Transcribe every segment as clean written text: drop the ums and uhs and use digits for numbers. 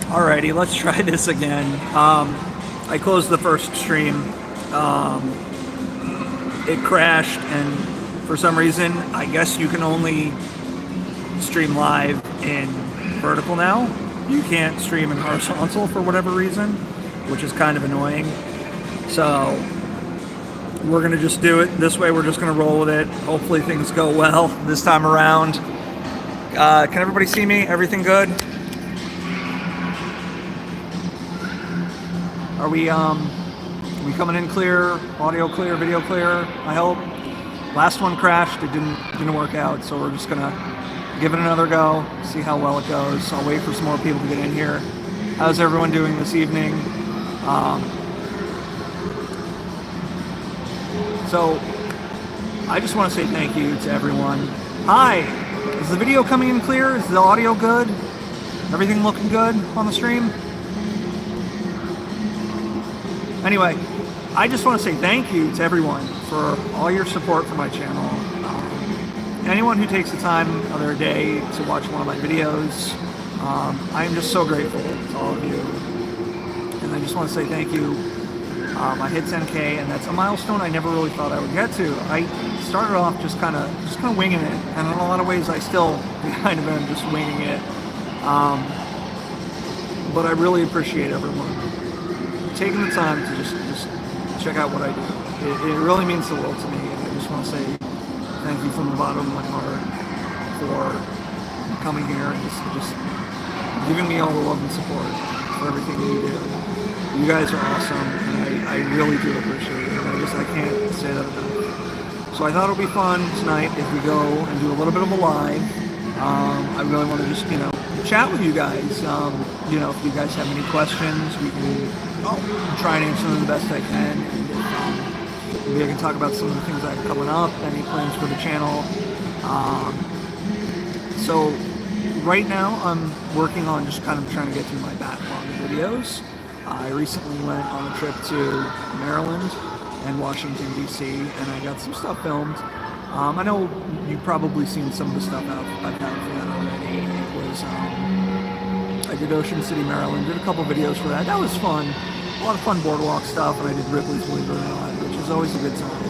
Alrighty, let's try this again. I closed the first stream. It crashed, and for some reason, I guess you can only stream live in vertical now. You can't stream in horizontal for whatever reason, which is kind of annoying. So we're gonna just do it this way. We're just gonna roll with it. Hopefully things go well this time around. Can everybody see me? Everything good? Are we coming in clear? Audio clear? Video clear? I hope. Last one crashed. It didn't work out, so we're just gonna give it another go. See how well it goes. I'll wait for some more people to get in here. How's everyone doing this evening? So I just want to say thank you to everyone. Hi. Is the video coming in clear? Is the audio good? Everything looking good on the stream? Anyway, I just want to say thank you to everyone for all your support for my channel. Anyone who takes the time of their day to watch one of my videos, I am just so grateful to all of you. And I just want to say thank you. I hit 10K, and that's a milestone I never really thought I would get to. I started off just kind of winging it, and in a lot of ways I still kind of am just winging it. But I really appreciate everyone taking the time to just check out what I do. It really means the world to me, and I just want to say thank you from the bottom of my heart for coming here and just giving me all the love and support for everything you do. You guys are awesome, and I really do appreciate it. I can't say that enough. So I thought it would be fun tonight if we go and do a little bit of a live. I really want to just, chat with you guys. If you guys have any questions, we can try and answer them the best I can. And maybe I can talk about some of the things I have coming up, any plans for the channel. So right now I'm working on just kind of trying to get through my backlog of videos. I recently went on a trip to Maryland and Washington, D.C., and I got some stuff filmed. I know you've probably seen some of the stuff I've had for that already. It was, I did Ocean City, Maryland, did a couple videos for that. That was fun. A lot of fun boardwalk stuff, and I did Ripley's Believe It or Not, which is always a good time.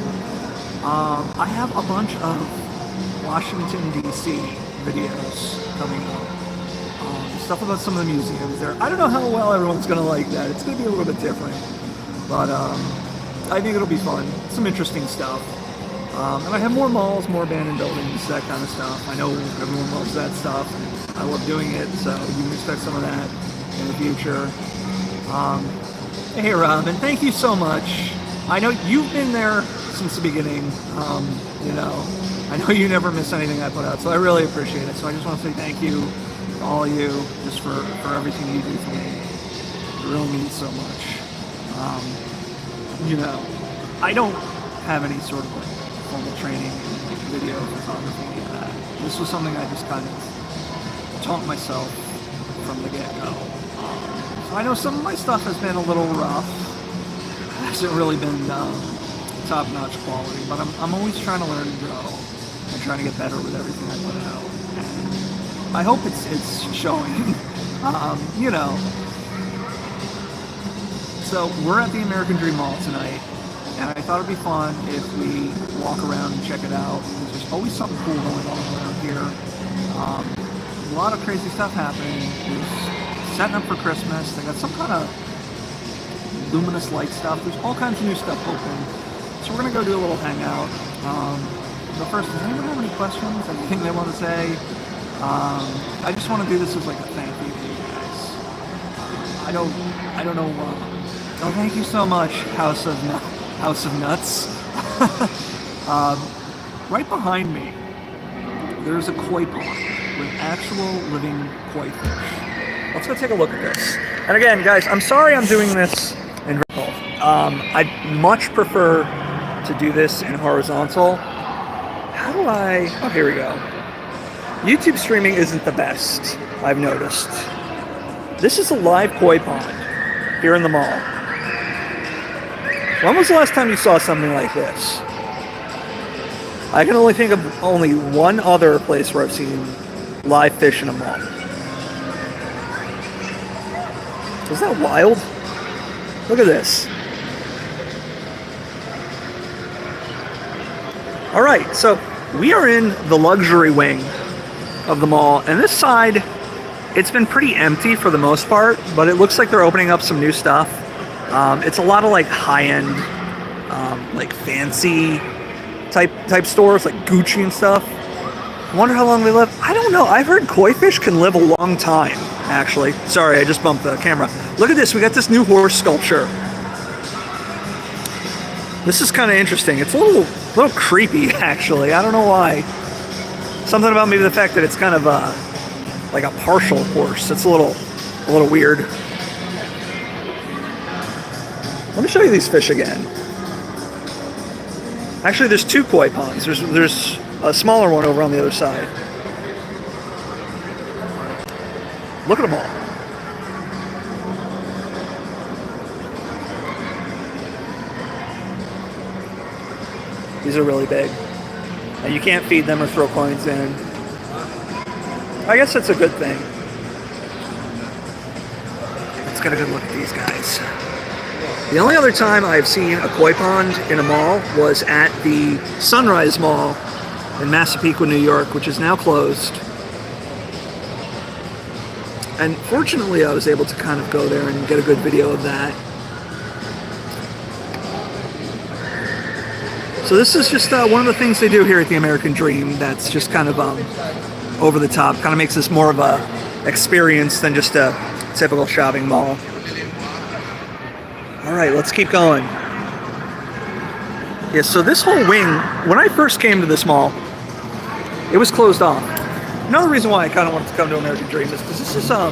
I have a bunch of Washington, D.C. videos coming up. Stuff about some of the museums there. I don't know how well everyone's going to like that. It's going to be a little bit different. But I think it'll be fun. Some interesting stuff. And I have more malls, more abandoned buildings, that kind of stuff. I know everyone loves that stuff, and I love doing it, so you can expect some of that in the future. Hey Robin, thank you so much. I know you've been there since the beginning. I know you never miss anything I put out, so I really appreciate it. So I just want to say thank you to all of you just for everything you do for me. It really means so much. I don't have any sort of formal training in video photography. This was something I just kind of taught myself from the get-go. So I know some of my stuff has been a little rough. It hasn't really been top-notch quality, but I'm always trying to learn and grow and trying to get better with everything I put out. And I hope it's showing. So we're at the American Dream Mall tonight. And I thought it'd be fun if we walk around and check it out. There's always something cool going on around here. A lot of crazy stuff happening. There's setting up for Christmas. They got some kind of luminous light stuff. There's all kinds of new stuff open. So we're gonna go do a little hangout. But first, does anyone have any questions? Anything they want to say? I just want to do this as like a thank you to you guys. I don't know. Oh, thank you so much, House of Nuts. Right behind me, there's a koi pond with actual living koi fish. Let's go take a look at this. And again, guys, I'm sorry I'm doing this in vertical. I'd much prefer to do this in horizontal. How do I... Oh, here we go. YouTube streaming isn't the best, I've noticed. This is a live koi pond here in the mall. When was the last time you saw something like this? I can only think of only one other place where I've seen live fish in a mall. Is that wild? Look at this. All right, so we are in the luxury wing of the mall, and this side, it's been pretty empty for the most part, but it looks like they're opening up some new stuff. It's a lot of like high-end, like fancy type stores, like Gucci and stuff. I wonder how long they live. I don't know. I've heard koi fish can live a long time, actually. Sorry, I just bumped the camera. Look at this. We got this new horse sculpture. This is kind of interesting. It's a little creepy, actually. I don't know why. Something about maybe the fact that it's kind of like a partial horse. It's a little weird. Let me show you these fish again. Actually, there's two koi ponds. There's a smaller one over on the other side. Look at them all. These are really big. And you can't feed them or throw coins in. I guess that's a good thing. Let's get a good look at these guys. The only other time I've seen a koi pond in a mall was at the Sunrise Mall in Massapequa, New York, which is now closed. And fortunately, I was able to kind of go there and get a good video of that. So this is just one of the things they do here at the American Dream that's just kind of over the top. Kind of makes this more of a experience than just a typical shopping mall. All right, let's keep going. Yeah, so this whole wing, when I first came to this mall, it was closed off. Another reason why I kind of wanted to come to American Dream is because this is a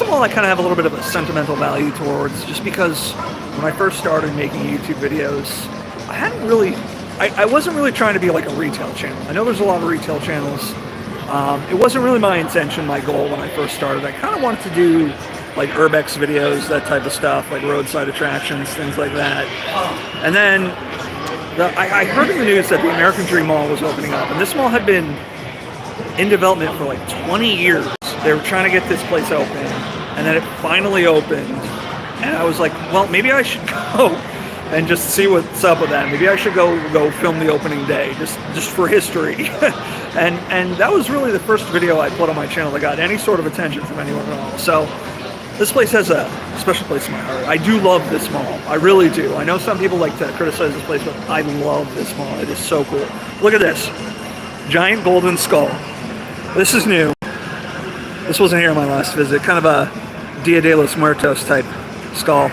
mall I kind of have a little bit of a sentimental value towards, just because when I first started making YouTube videos, I wasn't really trying to be like a retail channel. I know there's a lot of retail channels. It wasn't really my intention, my goal when I first started. I kind of wanted to do like urbex videos, that type of stuff, like roadside attractions, things like that. And then I heard in the news that the American Dream Mall was opening up, and this mall had been in development for like 20 years. They were trying to get this place open, and then it finally opened. And I was like, well, maybe I should go and just see what's up with that. Maybe I should go film the opening day, just for history. and that was really the first video I put on my channel that got any sort of attention from anyone at all. So this place has a special place in my heart. I do love this mall. I really do. I know some people like to criticize this place, but I love this mall. It is so cool. Look at this. Giant golden skull. This is new. This wasn't here in my last visit. Kind of a Dia de los Muertos type skull.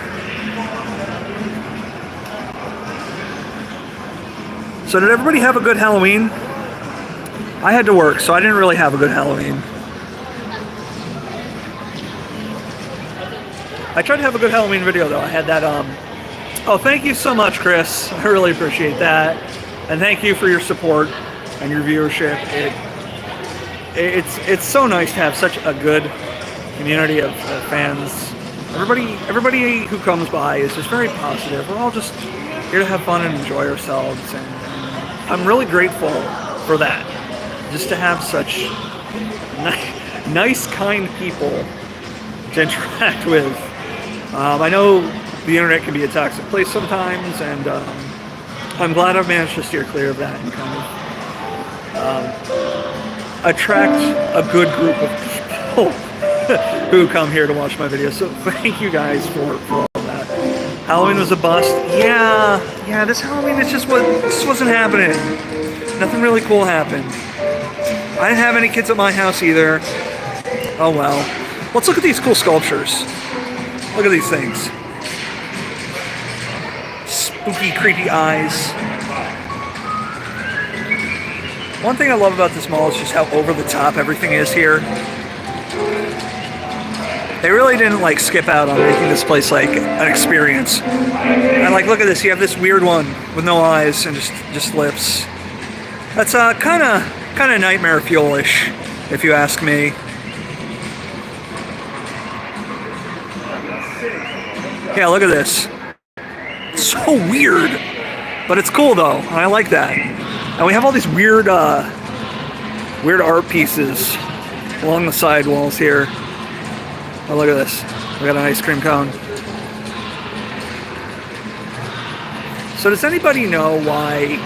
So did everybody have a good Halloween? I had to work, so I didn't really have a good Halloween. I tried to have a good Halloween video though. I had that, oh, thank you so much, Chris. I really appreciate that. And thank you for your support and your viewership. It's so nice to have such a good community of fans. Everybody who comes by is just very positive. We're all just here to have fun and enjoy ourselves, and I'm really grateful for that. Just to have such nice, kind people to interact with. I know the internet can be a toxic place sometimes, and I'm glad I've managed to steer clear of that and kind of attract a good group of people who come here to watch my videos. So thank you guys for all of that. Halloween was a bust. Yeah, this Halloween this wasn't happening. Nothing really cool happened. I didn't have any kids at my house either. Oh well. Let's look at these cool sculptures. Look at these things. Spooky, creepy eyes. One thing I love about this mall is just how over the top everything is here. They really didn't like skip out on making this place like an experience. And like, look at this. You have this weird one with no eyes and just lips. That's kind of nightmare fuel-ish, if you ask me. Yeah, look at this. It's so weird, but it's cool though. I like that. And we have all these weird art pieces along the side walls here. Oh, look at this. We got an ice cream cone. So does anybody know why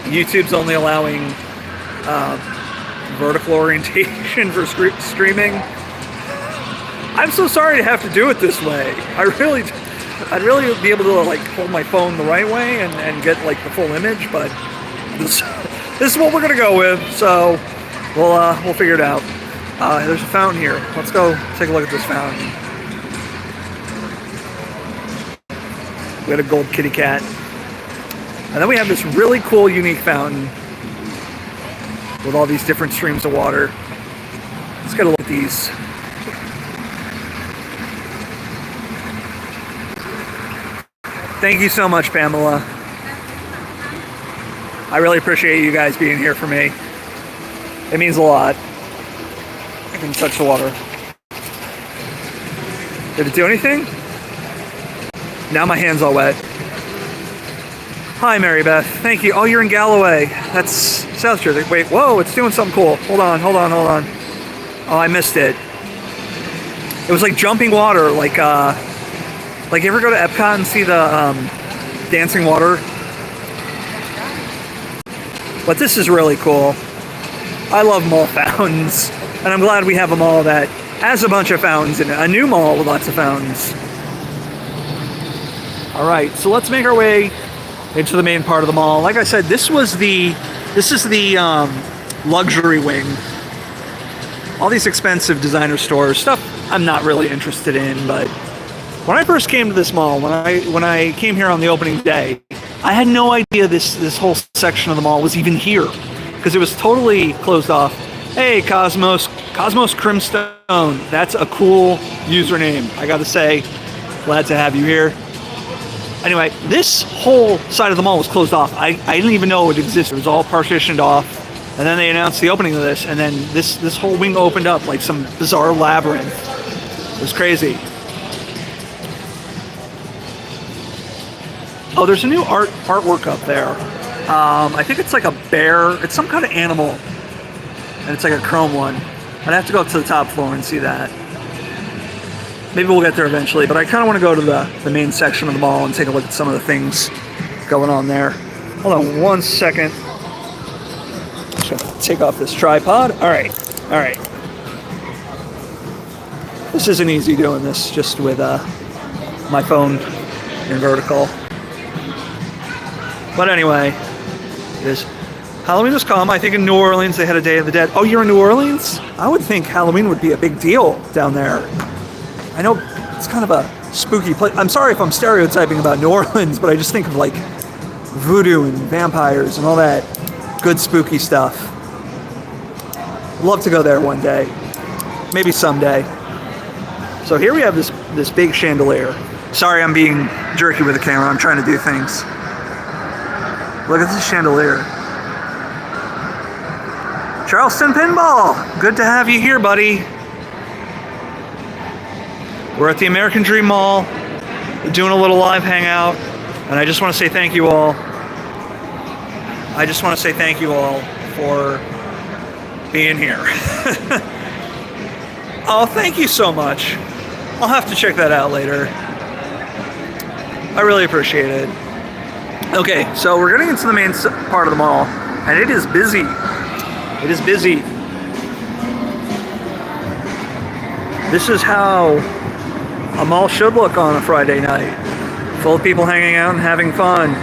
YouTube's only allowing vertical orientation for streaming? I'm so sorry to have to do it this way. I'd really be able to like hold my phone the right way and get like the full image, but this is what we're gonna go with. So we'll figure it out. There's a fountain here. Let's go take a look at this fountain. We got a gold kitty cat. And then we have this really cool, unique fountain with all these different streams of water. Let's get a look at these. Thank you so much, Pamela. I really appreciate you guys being here for me. It means a lot. I can touch the water. Did it do anything? Now my hand's all wet. Hi, Mary Beth. Thank you. Oh, you're in Galloway. That's South Jersey. Wait, whoa, it's doing something cool. Hold on. Oh, I missed it. It was like jumping water, like you ever go to Epcot and see the dancing water? But this is really cool. I love mall fountains, and I'm glad we have a mall that has a bunch of fountains in it. A new mall with lots of fountains. All right, so let's make our way into the main part of the mall. Like I said, this is the luxury wing. All these expensive designer stores, stuff I'm not really interested in, but when I first came to this mall, when I came here on the opening day, I had no idea this whole section of the mall was even here, because it was totally closed off. Hey, Cosmos Crimstone, that's a cool username, I gotta say. Glad to have you here. Anyway, this whole side of the mall was closed off. I didn't even know it existed. It was all partitioned off. And then they announced the opening of this, and then this whole wing opened up like some bizarre labyrinth. It was crazy. Oh, there's a new artwork up there. I think it's like a bear. It's some kind of animal. And it's like a chrome one. I'd have to go up to the top floor and see that. Maybe we'll get there eventually, but I kind of want to go to the main section of the mall and take a look at some of the things going on there. Hold on one second. Just gonna take off this tripod. All right. This isn't easy doing this just with my phone in vertical. But anyway, Halloween has come. I think in New Orleans they had a Day of the Dead. Oh, you're in New Orleans? I would think Halloween would be a big deal down there. I know it's kind of a spooky place. I'm sorry if I'm stereotyping about New Orleans, but I just think of like voodoo and vampires and all that good spooky stuff. I'd love to go there one day. Maybe someday. So here we have this big chandelier. Sorry, I'm being jerky with the camera. I'm trying to do things. Look at this chandelier. Charleston Pinball, good to have you here, buddy. We're at the American Dream Mall, doing a little live hangout, and I just want to say thank you all. I just want to say thank you all for being here. Oh, thank you so much. I'll have to check that out later. I really appreciate it. Okay, so we're getting into the main part of the mall, and it is busy. It is busy. This is how a mall should look on a Friday night. Full of people hanging out and having fun.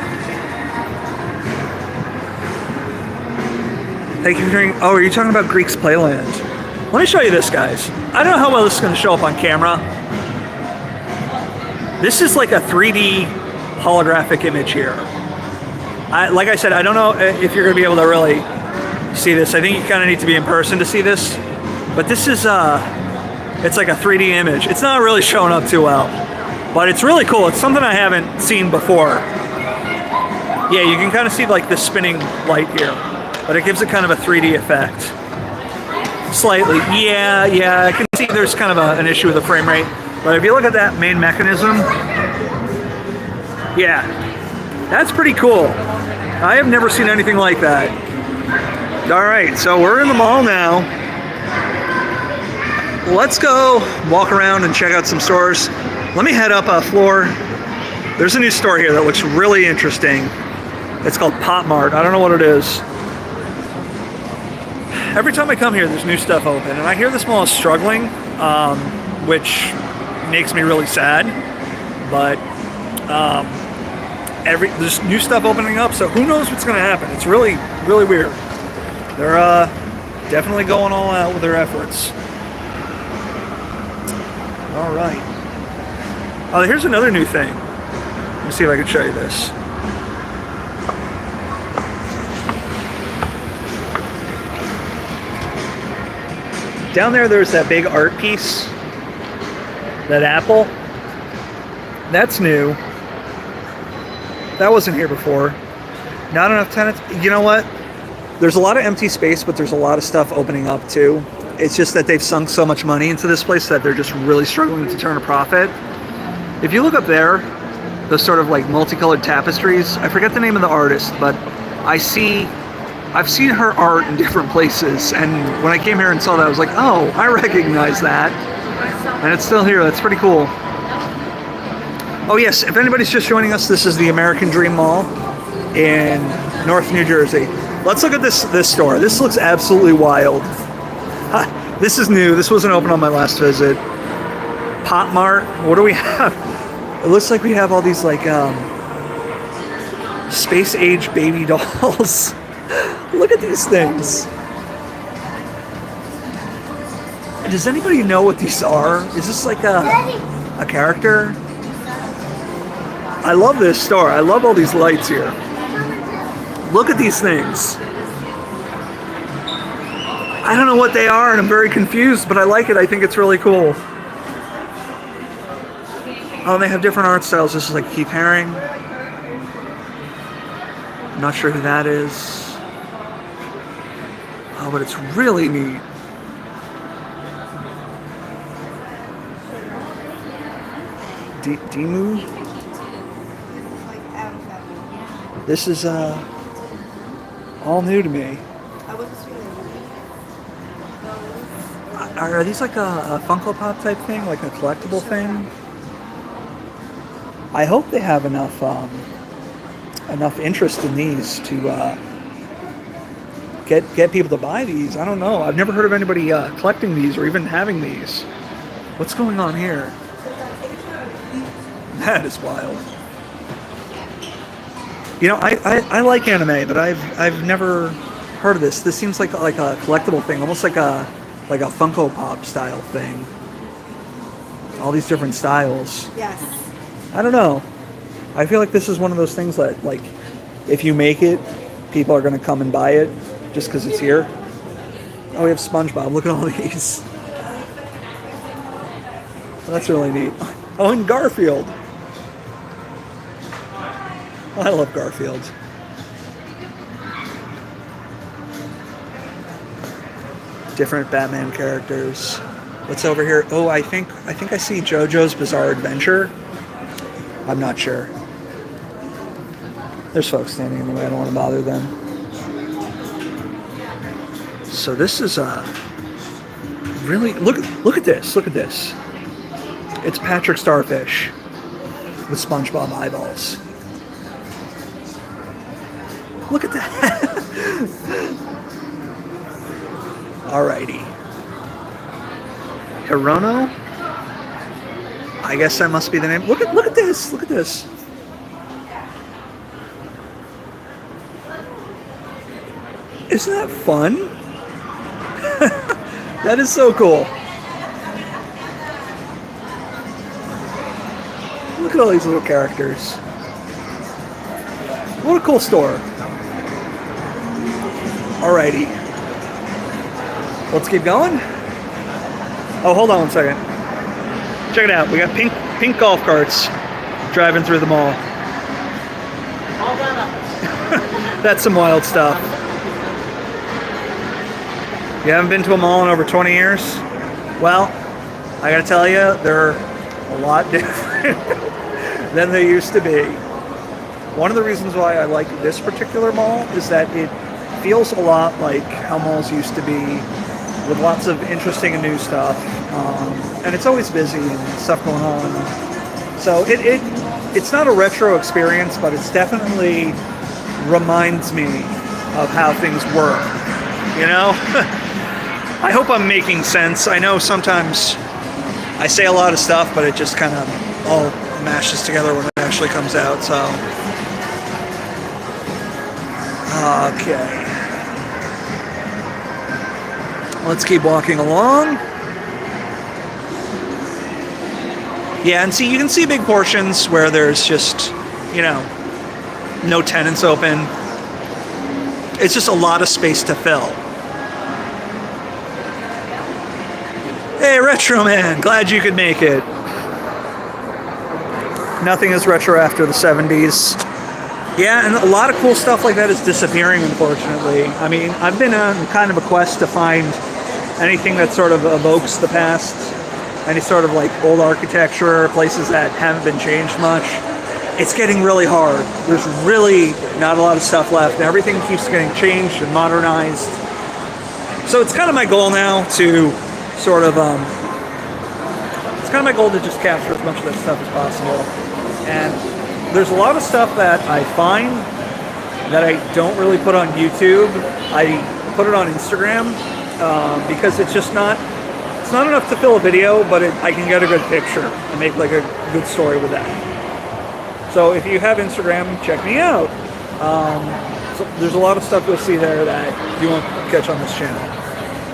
Thank you for hearing. Oh, are you talking about Greek's Playland? Let me show you this, guys. I don't know how well this is going to show up on camera. This is like a 3D holographic image here. Like I said, I don't know if you're going to be able to really see this. I think you kind of need to be in person to see this. But this is, it's like a 3D image. It's not really showing up too well. But it's really cool. It's something I haven't seen before. Yeah, you can kind of see like the spinning light here. But it gives it kind of a 3D effect. Slightly. Yeah, I can see there's kind of an issue with the frame rate. But if you look at that main mechanism, yeah, that's pretty cool. I have never seen anything like that. All right, so we're in the mall now. let's go walk around and check out some stores. Let me head up a floor. There's a new store here that looks really interesting. It's called Popmart. I don't know what it is. Every time I come here, there's new stuff open, and I hear this mall is struggling, which makes me really sad. But there's new stuff opening up, so who knows what's going to happen? It's really, really weird. They're definitely going all out with their efforts. All right. Oh, here's another new thing. Let me see if I can show you this. Down there's that big art piece, that apple. That's new. That wasn't here before. Not enough tenants. You know what? There's a lot of empty space, but there's a lot of stuff opening up too. It's just that they've sunk so much money into this place that they're just really struggling to turn a profit. If you look up there, those sort of like multicolored tapestries, I forget the name of the artist, but I've seen her art in different places, and when I came here and saw that, I was like, oh, I recognize that. And it's still here. That's pretty cool. Oh yes, if anybody's just joining us, this is the American Dream Mall in North New Jersey. Let's look at this store. This looks absolutely wild. This is new. This wasn't open on my last visit. Popmart. What do we have? It looks like we have all these like space age baby dolls. Look at these things. Does anybody know what these are? Is this like a character? I love this store. I love all these lights here. Look at these things. I don't know what they are, and I'm very confused, but I like it. I think it's really cool. Oh, they have different art styles. This is like Keith Haring. I'm not sure who that is. Oh, but it's really neat. Demu? This is all new to me. Are these like a Funko Pop type thing, like a collectible thing? I hope they have enough interest in these to get people to buy these. I don't know. I've never heard of anybody collecting these or even having these. What's going on here? That is wild. You know, I like anime, but I've never heard of this. This seems like a collectible thing, almost like a Funko Pop style thing. All these different styles. Yes. I don't know. I feel like this is one of those things that, like, if you make it, people are going to come and buy it just because it's here. Oh, we have SpongeBob. Look at all these. Well, that's really neat. Oh, and Garfield. I love Garfield. Different Batman characters. What's over here? Oh, I think I see JoJo's Bizarre Adventure. I'm not sure. There's folks standing in the way. I don't want to bother them. So this is really look at this. Look at this. It's Patrick Starfish with SpongeBob eyeballs. Look at that. Alrighty. Hirono? I guess that must be the name. Look at this. Look at this. Isn't that fun? That is so cool. Look at all these little characters. What a cool store. Alrighty. Let's keep going. Oh, hold on one second. Check it out. We got pink golf carts driving through the mall. That's some wild stuff. You haven't been to a mall in over 20 years? Well, I gotta tell you, they're a lot different than they used to be. One of the reasons why I like this particular mall is that it feels a lot like how malls used to be, with lots of interesting and new stuff. And it's always busy and stuff going on. So it's not a retro experience, but it's definitely reminds me of how things were. You know? I hope I'm making sense. I know sometimes I say a lot of stuff, but it just kind of all mashes together when it actually comes out, so. Okay. Let's keep walking along. Yeah, and see, you can see big portions where there's just, you know, no tenants open. It's just a lot of space to fill. Hey, Retro Man, glad you could make it. Nothing is retro after the 70s. Yeah, and a lot of cool stuff like that is disappearing, unfortunately. I mean, I've been on kind of a quest to find anything that sort of evokes the past. Any sort of like old architecture, places that haven't been changed much. It's getting really hard. There's really not a lot of stuff left. Everything keeps getting changed and modernized. So it's kind of my goal now to sort of, it's kind of my goal to just capture as much of that stuff as possible. And there's a lot of stuff that I find that I don't really put on YouTube. I put it on Instagram because it's just not, it's not enough to fill a video, but I can get a good picture and make like a good story with that. So if you have Instagram, check me out. So there's a lot of stuff you'll see there that you won't catch on this channel.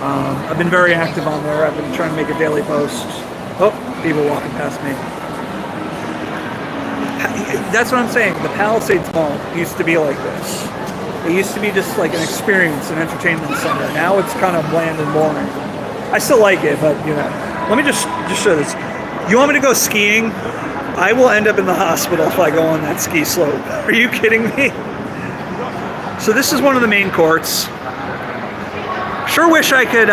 I've been very active on there. I've been trying to make a daily post. Oh, people walking past me. That's what I'm saying. The Palisades Mall used to be like this. It used to be just like an experience, an entertainment center. Now it's kind of bland and boring. I still like it, but you know. Let me just show this. You want me to go skiing? I will end up in the hospital if I go on that ski slope. Are you kidding me? So this is one of the main courts. Sure wish I could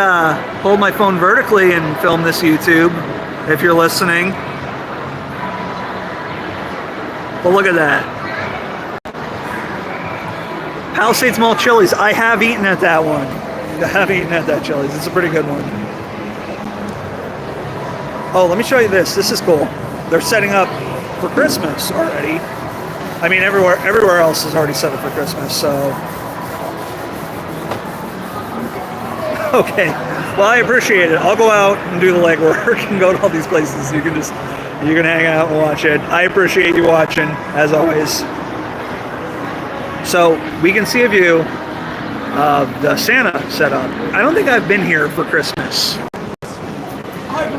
hold my phone vertically and film this YouTube, if you're listening. But look at that. Palisades Mall Chili's. I have eaten at that one. I have eaten at that Chili's. It's a pretty good one. Oh, let me show you this. This is cool. They're setting up for Christmas already. I mean, everywhere else is already set up for Christmas, so. Okay, well, I appreciate it. I'll go out and do the legwork and go to all these places. You can hang out and watch it. I appreciate you watching, as always. So we can see a view of the Santa setup. I don't think I've been here for Christmas,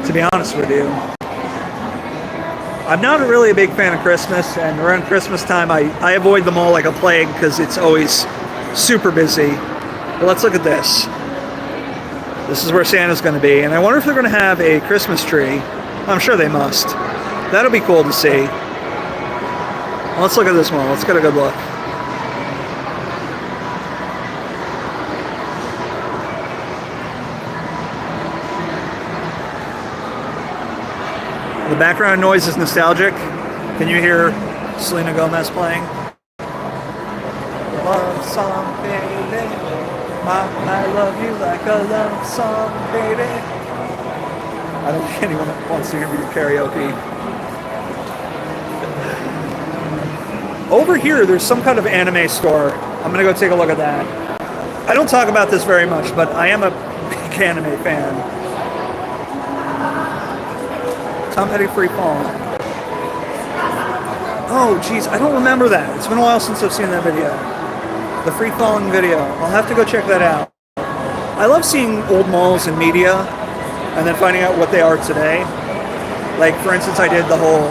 to be honest with you. I'm not really a big fan of Christmas, and around Christmas time I avoid the mall like a plague because it's always super busy. But let's look at this. This is where Santa's going to be, and I wonder if they're going to have a Christmas tree. I'm sure they must. That'll be cool to see. Well, let's look at this mall. Let's get a good look. The background noise is nostalgic. Can you hear Selena Gomez playing? Love song, baby. I love you like a love song, baby. I don't think anyone wants to hear me do karaoke. Over here, there's some kind of anime store. I'm gonna go take a look at that. I don't talk about this very much, but I am a big anime fan. Tom Petty Free Fall. Oh, geez, I don't remember that. It's been a while since I've seen that video. The Free Falling video. I'll have to go check that out. I love seeing old malls and media and then finding out what they are today. Like, for instance, I did the whole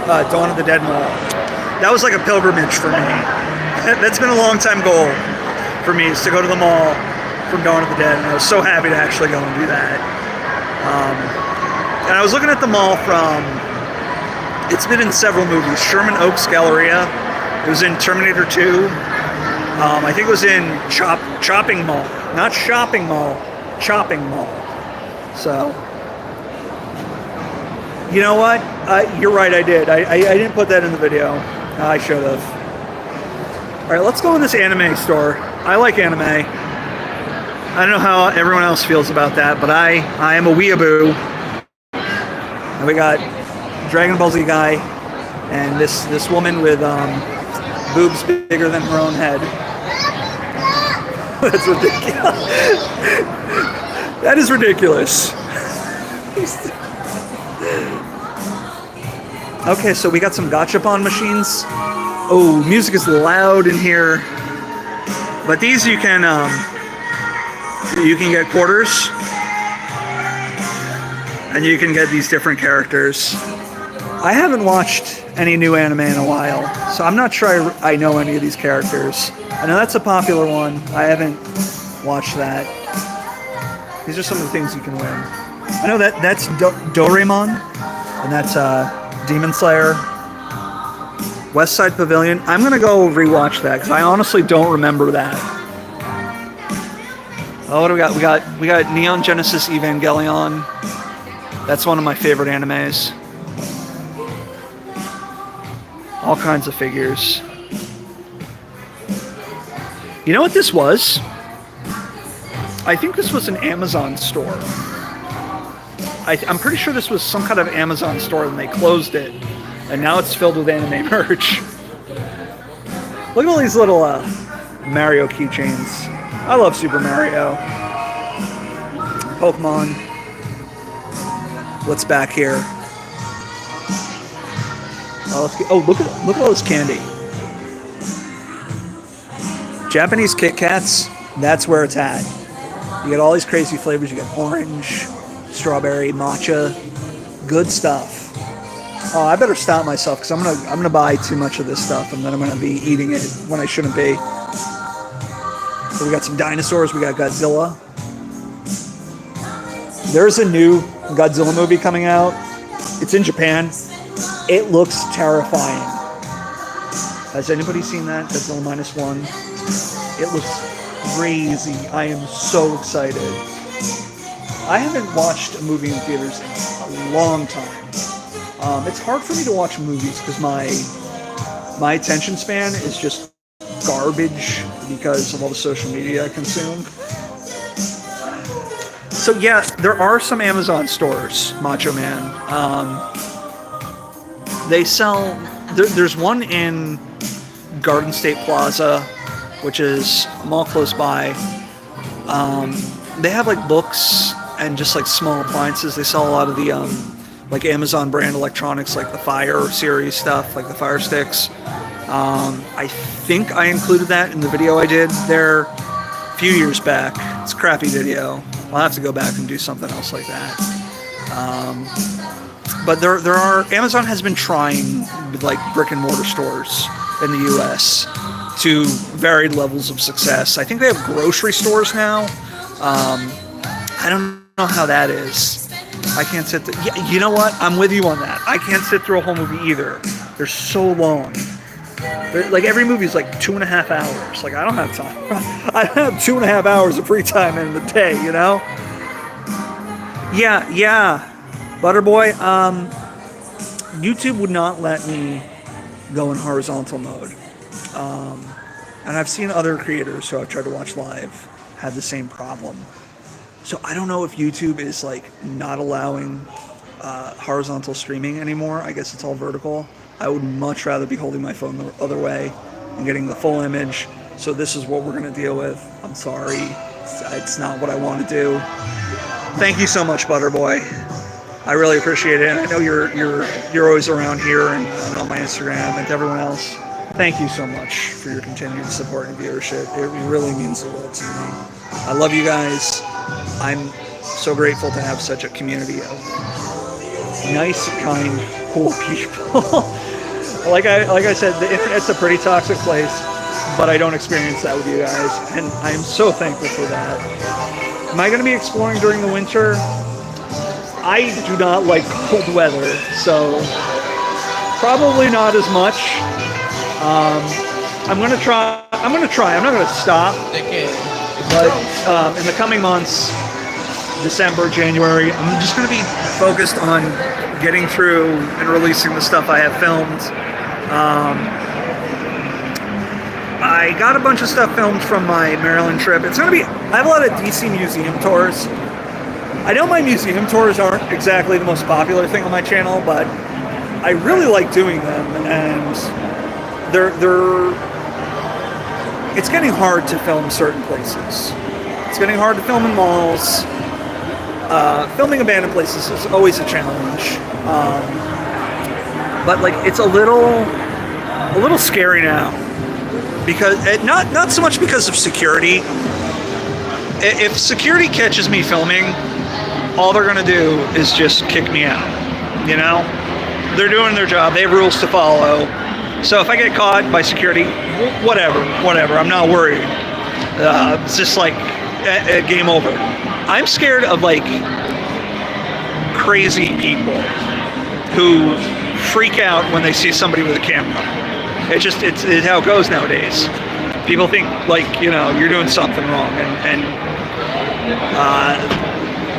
Dawn of the Dead mall. That was like a pilgrimage for me. That's been a long time goal for me, is to go to the mall from Dawn of the Dead, and I was so happy to actually go and do that. And I was looking at the mall from, it's been in several movies. Sherman Oaks Galleria. It was in Terminator 2. I think it was in Chopping Mall. Not Shopping Mall. Chopping Mall. So, you know what? You're right, I did. I didn't put that in the video. I should have. All right, let's go in this anime store. I like anime. I don't know how everyone else feels about that, but I am a weeaboo. And we got Dragon Ball Z guy and this woman with boobs bigger than her own head. That's ridiculous. That is ridiculous. Okay, so we got some gachapon machines. Oh, music is loud in here. But these you can get quarters. And you can get these different characters. I haven't watched any new anime in a while, so I'm not sure I know any of these characters. I know that's a popular one. I haven't watched that. These are some of the things you can win. I know that's Doraemon, and that's Demon Slayer. West Side Pavilion. I'm gonna go rewatch that because I honestly don't remember that. Oh, what do we got? We got Neon Genesis Evangelion. That's one of my favorite animes. All kinds of figures. You know what this was? I think this was an Amazon store. I'm pretty sure this was some kind of Amazon store and they closed it. And now it's filled with anime merch. Look at all these little Mario keychains. I love Super Mario. Pokemon. What's back here? Oh, look at all this candy. Japanese Kit Kats, that's where it's at. You get all these crazy flavors. You get orange, strawberry, matcha. Good stuff. Oh, I better stop myself because I'm gonna buy too much of this stuff and then I'm gonna be eating it when I shouldn't be. So we got some dinosaurs. We got Godzilla. There's a new Godzilla movie coming out. It's in Japan. It looks terrifying. Has anybody seen that? Godzilla -1. It looks crazy. I am so excited. I haven't watched a movie in theaters in a long time. It's hard for me to watch movies because my attention span is just garbage because of all the social media I consume. So yeah, there are some Amazon stores, Macho Man. They sell. There's one in Garden State Plaza, which is a mall close by. They have like books and just like small appliances. They sell a lot of the like Amazon brand electronics, like the Fire series stuff, like the Fire Sticks. I think I included that in the video I did there a few years back. It's a crappy video. I'll have to go back and do something else like that. But there are, Amazon has been trying with like brick and mortar stores in the US to varied levels of success. I think they have grocery stores now. I don't know how that is. I can't sit through, yeah, you know what? I'm with you on that. I can't sit through a whole movie either. They're so long. Like every movie is like 2.5 hours. Like I don't have time. I don't have 2.5 hours of free time in the day, you know? Yeah. Butterboy, YouTube would not let me go in horizontal mode. And I've seen other creators who I've tried to watch live have the same problem. So I don't know if YouTube is like not allowing horizontal streaming anymore. I guess it's all vertical. I would much rather be holding my phone the other way and getting the full image. So this is what we're gonna deal with. I'm sorry, it's not what I want to do. Thank you so much, Butterboy. I really appreciate it. And I know you're always around here and on my Instagram, and to everyone else. Thank you so much for your continued support and viewership. It really means the world to me. I love you guys. I'm so grateful to have such a community of nice, kind, cool people. like I said, the internet's a pretty toxic place, but I don't experience that with you guys, and I am so thankful for that. Am I going to be exploring during the winter? I do not like cold weather, so probably not as much. I'm going to try. I'm not going to stop. But in the coming months, December, January, I'm just going to be focused on getting through and releasing the stuff I have filmed. I got a bunch of stuff filmed from my Maryland trip. It's gonna be, I have a lot of DC museum tours. I know my museum tours aren't exactly the most popular thing on my channel, but I really like doing them, and it's getting hard to film certain places. It's getting hard to film in malls. Filming abandoned places is always a challenge. But like, it's a little scary now, because not so much because of security. If security catches me filming, all they're gonna do is just kick me out. You know, they're doing their job. They have rules to follow. So if I get caught by security, whatever. I'm not worried. It's just like a game over. I'm scared of like crazy people who freak out when they see somebody with a camera. It's how it goes nowadays. People think like, you know, you're doing something wrong, and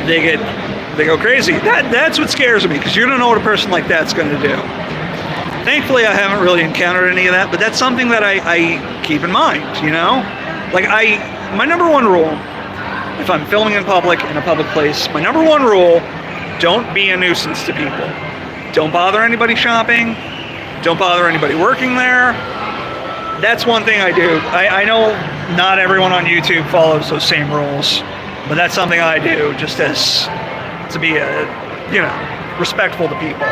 they go crazy. That's what scares me, because you don't know what a person like that's going to do. Thankfully, I haven't really encountered any of that, but that's something that I keep in mind. You know, like my number one rule, if I'm filming in public, in a public place, my number one rule: don't be a nuisance to people. Don't bother anybody shopping. Don't bother anybody working there. That's one thing I do. I know not everyone on YouTube follows those same rules, but that's something I do just as to be respectful to people.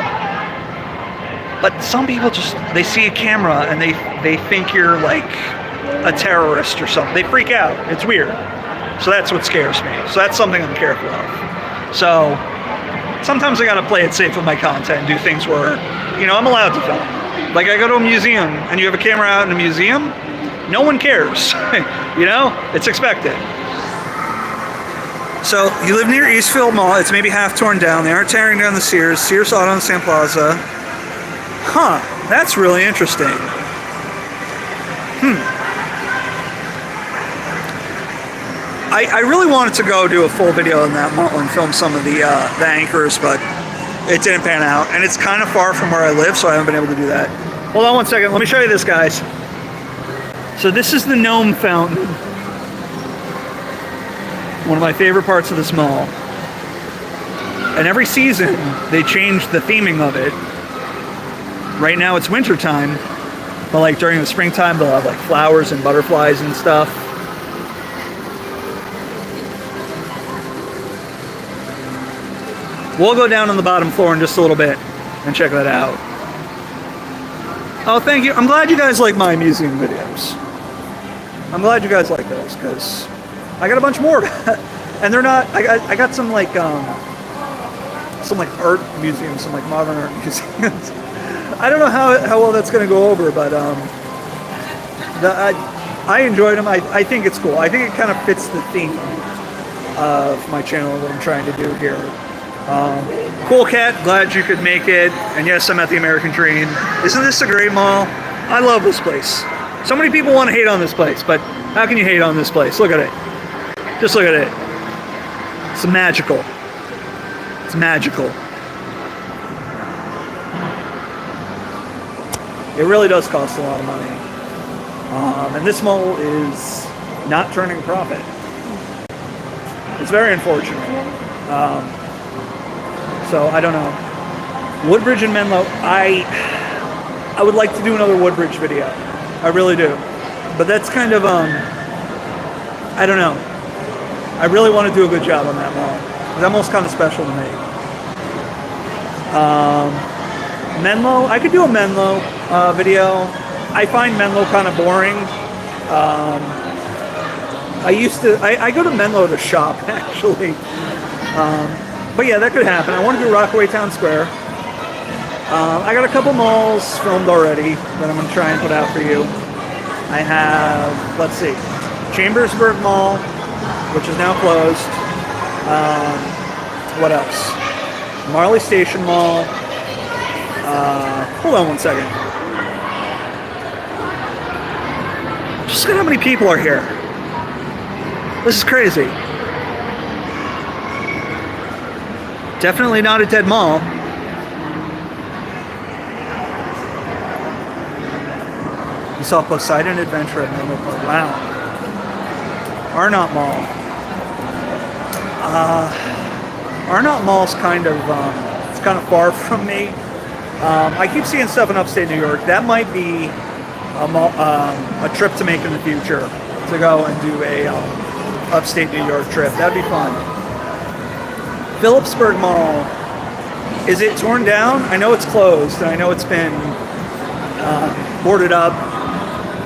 But some people they see a camera and they think you're like a terrorist or something. They freak out. It's weird. So that's what scares me. So that's something I'm careful of. So sometimes I gotta play it safe with my content and do things where, I'm allowed to film. Like I go to a museum and you have a camera out in a museum, no one cares. It's expected. So you live near Eastfield Mall. It's maybe half torn down. They aren't tearing down the Sears Auto on Sand Plaza. Huh, that's really interesting. I really wanted to go do a full video in that mall and film some of the anchors, but it didn't pan out. And it's kind of far from where I live, so I haven't been able to do that. Hold on one second, let me show you this, guys. So this is the gnome fountain. One of my favorite parts of this mall. And every season, they change the theming of it. Right now it's wintertime, but like during the springtime, they'll have like flowers and butterflies and stuff. We'll go down on the bottom floor in just a little bit and check that out. Oh, thank you. I'm glad you guys like my museum videos. I'm glad you guys like those, because I got a bunch more. And they're not, I got some like art museums, some like modern art museums. I don't know how well that's going to go over, but I enjoyed them. I think it's cool. I think it kind of fits the theme of my channel and what I'm trying to do here. Cool Cat, glad you could make it. And yes, I'm at the American Dream. Isn't this a great mall? I love this place. So many people want to hate on this place, but how can you hate on this place? Look at it. Just look at it. It's magical. It's magical. It really does cost a lot of money. And this mall is not turning a profit. It's very unfortunate. So I don't know. Woodbridge and Menlo, I would like to do another Woodbridge video. I really do. But that's kind of, I don't know. I really want to do a good job on that mall. That mall's kind of special to me. Menlo, I could do a Menlo video. I find Menlo kind of boring. I go to Menlo to shop, actually. But yeah, that could happen. I want to do Rockaway Town Square. I got a couple malls filmed already that I'm going to try and put out for you. I have, let's see, Chambersburg Mall, which is now closed. What else? Marley Station Mall. Hold on one second. Just look at how many people are here. This is crazy. Definitely not a dead mall. South Poseidon Adventure at Menlo Park. Wow. Arnott Mall. Arnott Mall's kind of it's kind of far from me. I keep seeing stuff in upstate New York. That might be a trip to make in the future, to go and do a upstate New York trip. That'd be fun. Phillipsburg Mall. Is it torn down? I know it's closed, and I know it's been boarded up.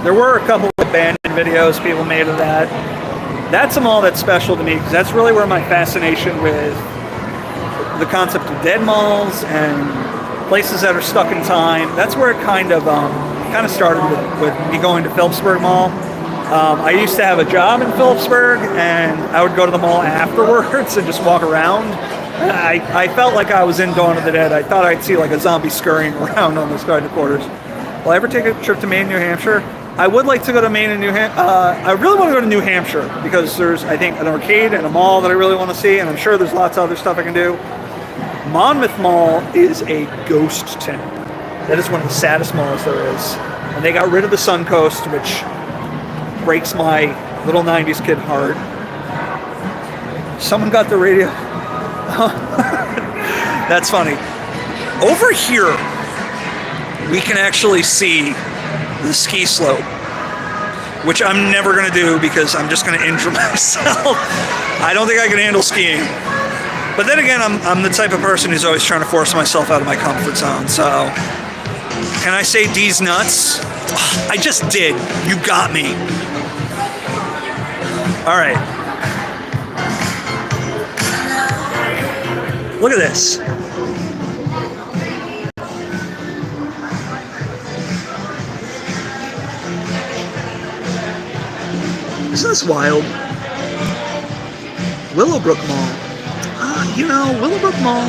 There were a couple of abandoned videos people made of that. That's a mall that's special to me, because that's really where my fascination with the concept of dead malls and places that are stuck in time, that's where it kind of started with me going to Phillipsburg Mall. I used to have a job in Phillipsburg, and I would go to the mall afterwards and just walk around. I felt like I was in Dawn of the Dead. I thought I'd see like a zombie scurrying around on the Sky Quarters. Will I ever take a trip to Maine, New Hampshire? I would like to go to Maine and New Hampshire. I really want to go to New Hampshire, because there's, I think, an arcade and a mall that I really want to see, and I'm sure there's lots of other stuff I can do. Monmouth Mall is a ghost town. That is one of the saddest malls there is. And they got rid of the Suncoast, which breaks my little 90s kid heart. Someone got the radio. That's funny. Over here, we can actually see the ski slope, which I'm never going to do because I'm just going to injure myself. I don't think I can handle skiing. But then again, I'm the type of person who's always trying to force myself out of my comfort zone. So, can I say D's nuts? I just did. You got me. All right. Look at this. Isn't this wild? Willowbrook Mall. Willowbrook Mall,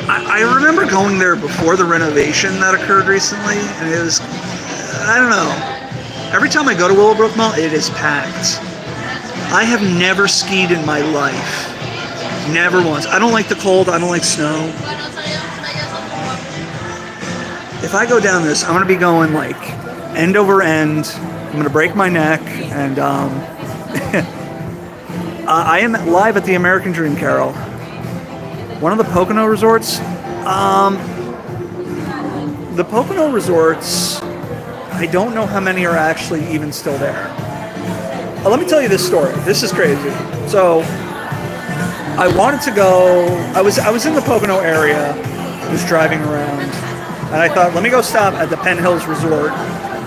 I remember going there before the renovation that occurred recently, and it was, I don't know. Every time I go to Willowbrook Mall, it is packed. I have never skied in my life. Never once. I don't like the cold. I don't like snow. If I go down this, I'm going to be going like end over end. I'm going to break my neck, and I am live at the American Dream Carol. One of the Pocono resorts. The Pocono resorts, I don't know how many are actually even still there. Let me tell you this story. This is crazy. So, I wanted to go. I was in the Pocono area, just driving around, and I thought, let me go stop at the Penn Hills Resort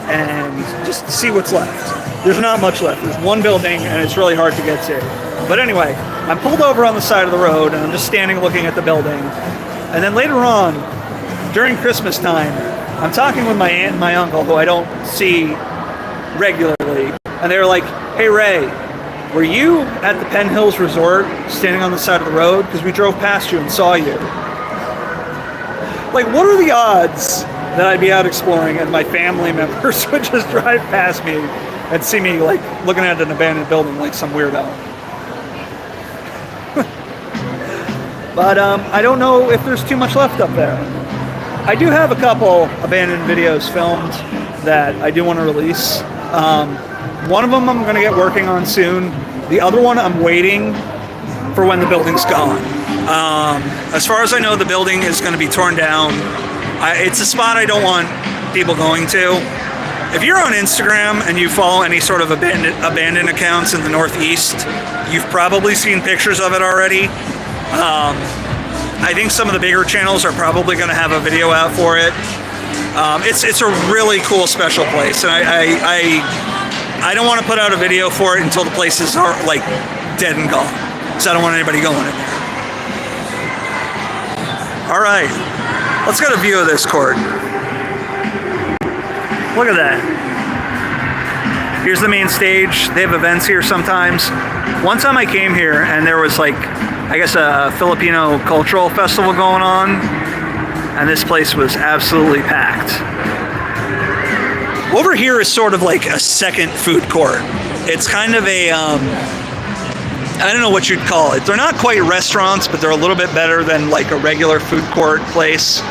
and just see what's left. There's not much left. There's one building, and it's really hard to get to. But anyway, I'm pulled over on the side of the road, and I'm just standing looking at the building. And then later on, during Christmas time, I'm talking with my aunt and my uncle, who I don't see regularly. And they were like, hey, Ray, were you at the Penn Hills Resort standing on the side of the road? Because we drove past you and saw you. Like, what are the odds that I'd be out exploring and my family members would just drive past me and see me, like, looking at an abandoned building like some weirdo? But I don't know if there's too much left up there. I do have a couple abandoned videos filmed that I do want to release. One of them I'm going to get working on soon. The other one I'm waiting for when the building's gone. As far as I know, the building is going to be torn down. It's a spot I don't want people going to. If you're on Instagram and you follow any sort of abandoned accounts in the Northeast, you've probably seen pictures of it already. I think some of the bigger channels are probably going to have a video out for it. It's a really cool special place, and I don't want to put out a video for it until the places are like dead and gone, so I don't want anybody going in there. All right, let's get a view of this court. Look at that. Here's the main stage. They have events here sometimes. One time I came here and there was like, I guess a Filipino cultural festival going on, and this place was absolutely packed. Over here is sort of like a second food court. It's kind of a, I don't know what you'd call it. They're not quite restaurants, but they're a little bit better than like a regular food court place.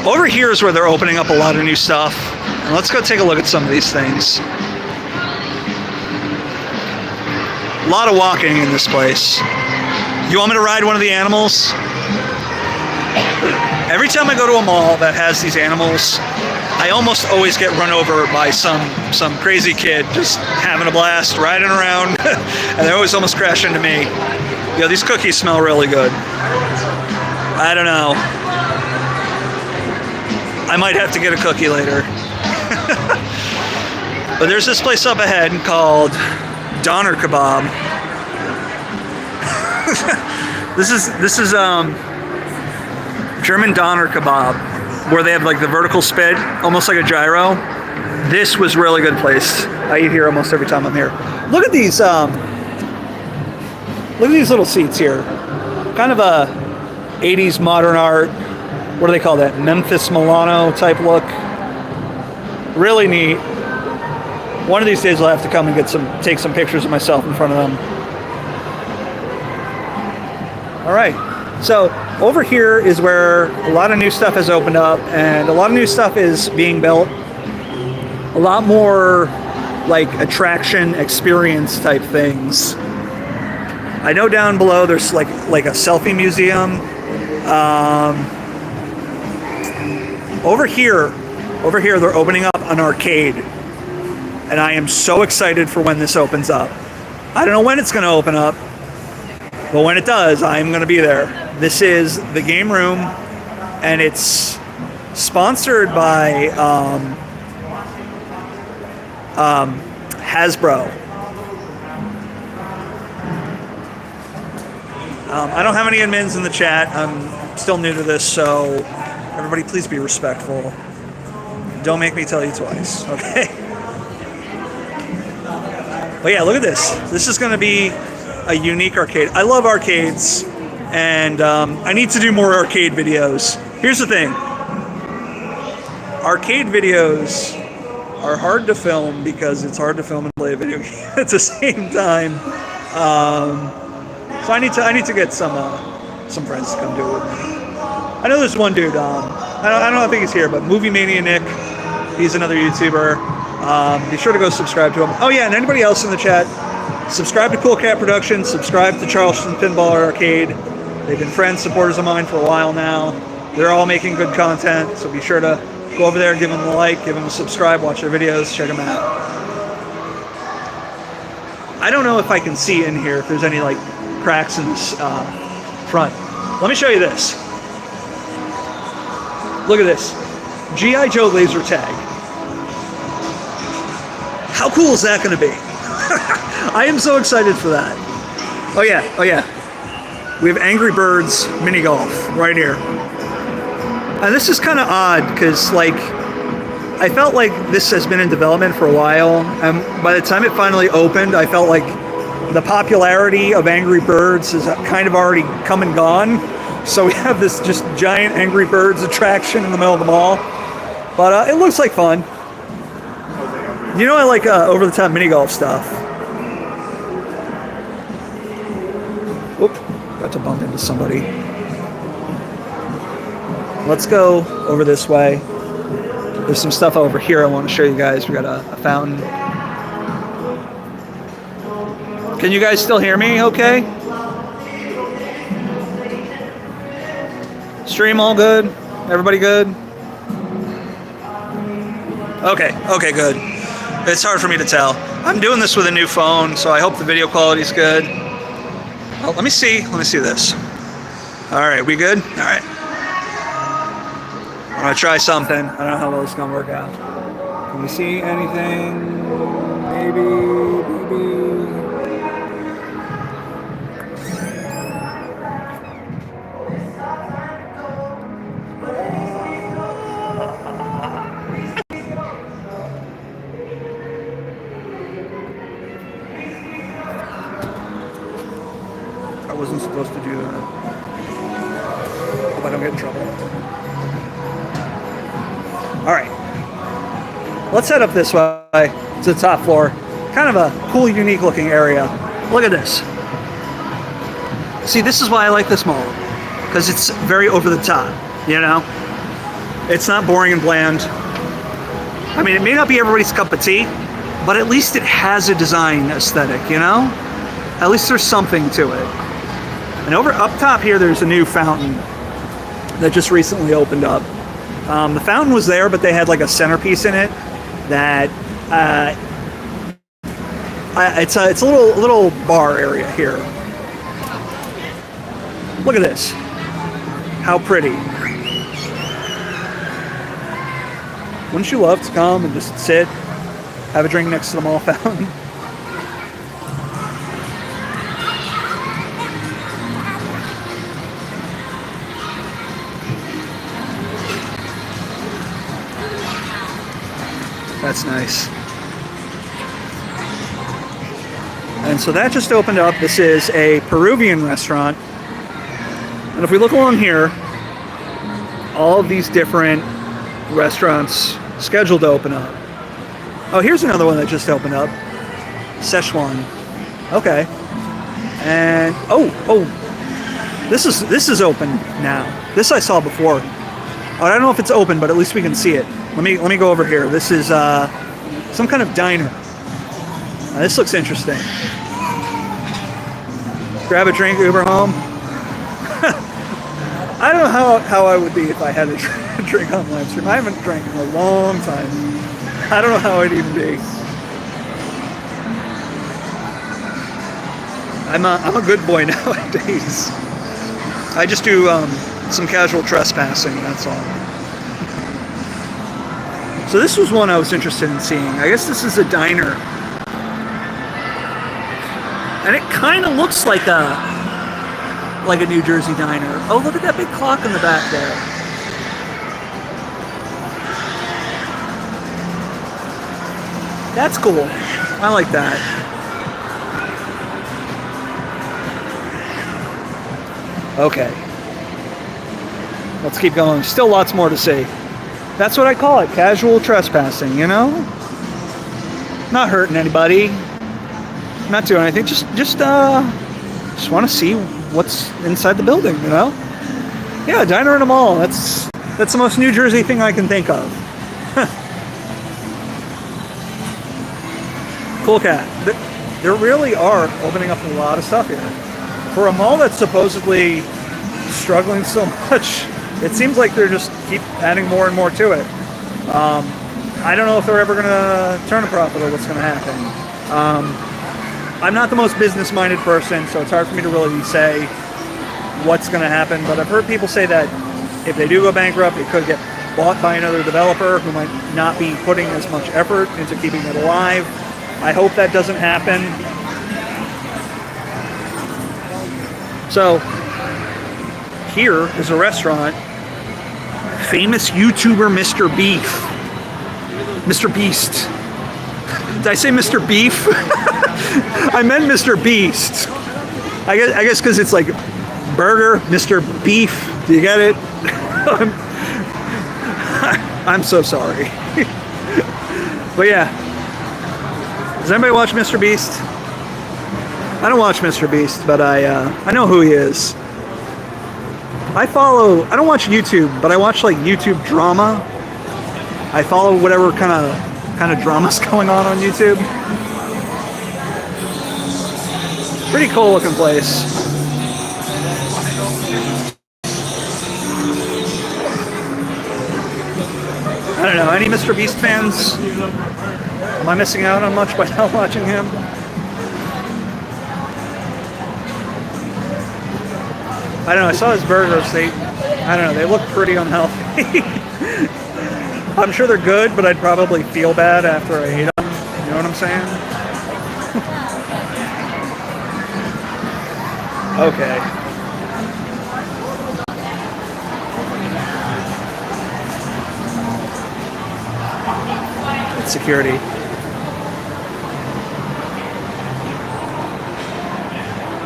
Over here is where they're opening up a lot of new stuff. And let's go take a look at some of these things. A lot of walking in this place. You want me to ride one of the animals? Every time I go to a mall that has these animals, I almost always get run over by some crazy kid just having a blast, riding around, and they always almost crash into me. Yo, these cookies smell really good. I don't know. I might have to get a cookie later. But there's this place up ahead called Doner Kebab. This is German Doner Kebab, where they have like the vertical spit, almost like a gyro. This was a really good place. I eat here almost every time I'm here. Look at these little seats here. Kind of a 80s modern art. What do they call that? Memphis Milano type look. Really neat. One of these days I'll have to come and take some pictures of myself in front of them. All right. So over here is where a lot of new stuff has opened up, and a lot of new stuff is being built. A lot more like attraction experience type things. I know down below there's like a selfie museum. Over here they're opening up an arcade, and I am so excited for when this opens up. I don't know when it's going to open up, but when it does, I'm going to be there. This is the game room, and it's sponsored by Hasbro. I don't have any admins in the chat. I'm still new to this, so everybody please be respectful. Don't make me tell you twice, okay? But yeah, look at this. This is going to be a unique arcade. I love arcades, and I need to do more arcade videos. Here's the thing. Arcade videos are hard to film because it's hard to film and play a video game at the same time. So I need to get some friends to come do it with me. I know there's one dude. I don't think he's here, but Movie Mania Nick. He's another YouTuber. Be sure to go subscribe to him. Oh yeah, and anybody else in the chat, subscribe to Cool Cat Productions. Subscribe to Charleston Pinball Arcade. They've been friends, supporters of mine for a while now. They're all making good content, so be sure to go over there, give them a like, give them a subscribe, watch their videos, check them out. I don't know if I can see in here if there's any like cracks in this front. Let me show you this. Look at this. G.I. Joe laser tag. How cool is that going to be? I am so excited for that. Oh yeah. We have Angry Birds mini golf right here. And this is kind of odd because like I felt like this has been in development for a while, and by the time it finally opened, I felt like the popularity of Angry Birds has kind of already come and gone. So we have this just giant Angry Birds attraction in the middle of the mall. But it looks like fun. You know I like over-the-top mini golf stuff. Oop, got to bump into somebody. Let's go over this way. There's some stuff over here I want to show you guys. We got a fountain. Can you guys still hear me okay? Stream all good? Everybody good? Okay, good. It's hard for me to tell. I'm doing this with a new phone, so I hope the video quality is good. Oh, let me see this. All right, we good? All right. I'm gonna try something. I don't know how well this is gonna work out. Can we see anything? Maybe. I wasn't supposed to do that. Hope I don't get in trouble. All right, let's head up this way to the top floor. Kind of a cool, unique looking area. Look at this. See, this is why I like this mall, because it's very over the top, you know? It's not boring and bland. I mean, it may not be everybody's cup of tea, but at least it has a design aesthetic, you know? At least there's something to it. And over up top here, there's a new fountain that just recently opened up. The fountain was there, but they had like a centerpiece in it that it's a little bar area here. Look at this. How pretty. Wouldn't you love to come and just sit, have a drink next to the mall fountain? That's nice. And so that just opened up. This is a Peruvian restaurant. And if we look along here, all of these different restaurants scheduled to open up. Oh, here's another one that just opened up. Szechuan. Okay. And this is open now. This I saw before. I don't know if it's open, but at least we can see it. Let me go over here. This is some kind of diner. This looks interesting. Grab a drink, Uber home. I don't know how I would be if I had a drink on live stream. I haven't drank in a long time. I don't know how I'd even be. I'm a good boy nowadays. I just do some casual trespassing, that's all. So this was one I was interested in seeing. I guess this is a diner. And it kind of looks like a New Jersey diner. Oh, look at that big clock in the back there. That's cool. I like that. Okay. Let's keep going. Still lots more to see. That's what I call it, casual trespassing, you know? Not hurting anybody. Not doing anything. Just want to see what's inside the building, you know? Yeah, diner in a mall. That's the most New Jersey thing I can think of. Cool cat. There really are opening up a lot of stuff here. For a mall that's supposedly struggling so much, it seems like they're just keep adding more and more to it. I don't know if they're ever going to turn a profit or what's going to happen. I'm not the most business-minded person, so it's hard for me to really say what's going to happen. But I've heard people say that if they do go bankrupt, it could get bought by another developer who might not be putting as much effort into keeping it alive. I hope that doesn't happen. So here is a restaurant. Famous YouTuber Mr. Beef. Mr. Beast. Did I say Mr. Beef? I meant Mr. Beast. I guess because it's like burger, Mr. Beef. Do you get it? I'm so sorry. But yeah. Does anybody watch Mr. Beast? I don't watch Mr. Beast, but I know who he is. I don't watch YouTube, but I watch like YouTube drama. I follow whatever kind of drama's going on YouTube. Pretty cool looking place. I don't know, any Mr. Beast fans? Am I missing out on much by not watching him? I don't know, I saw his burgers, I don't know, they look pretty unhealthy. I'm sure they're good, but I'd probably feel bad after I ate them. You know what I'm saying? Okay. It's security.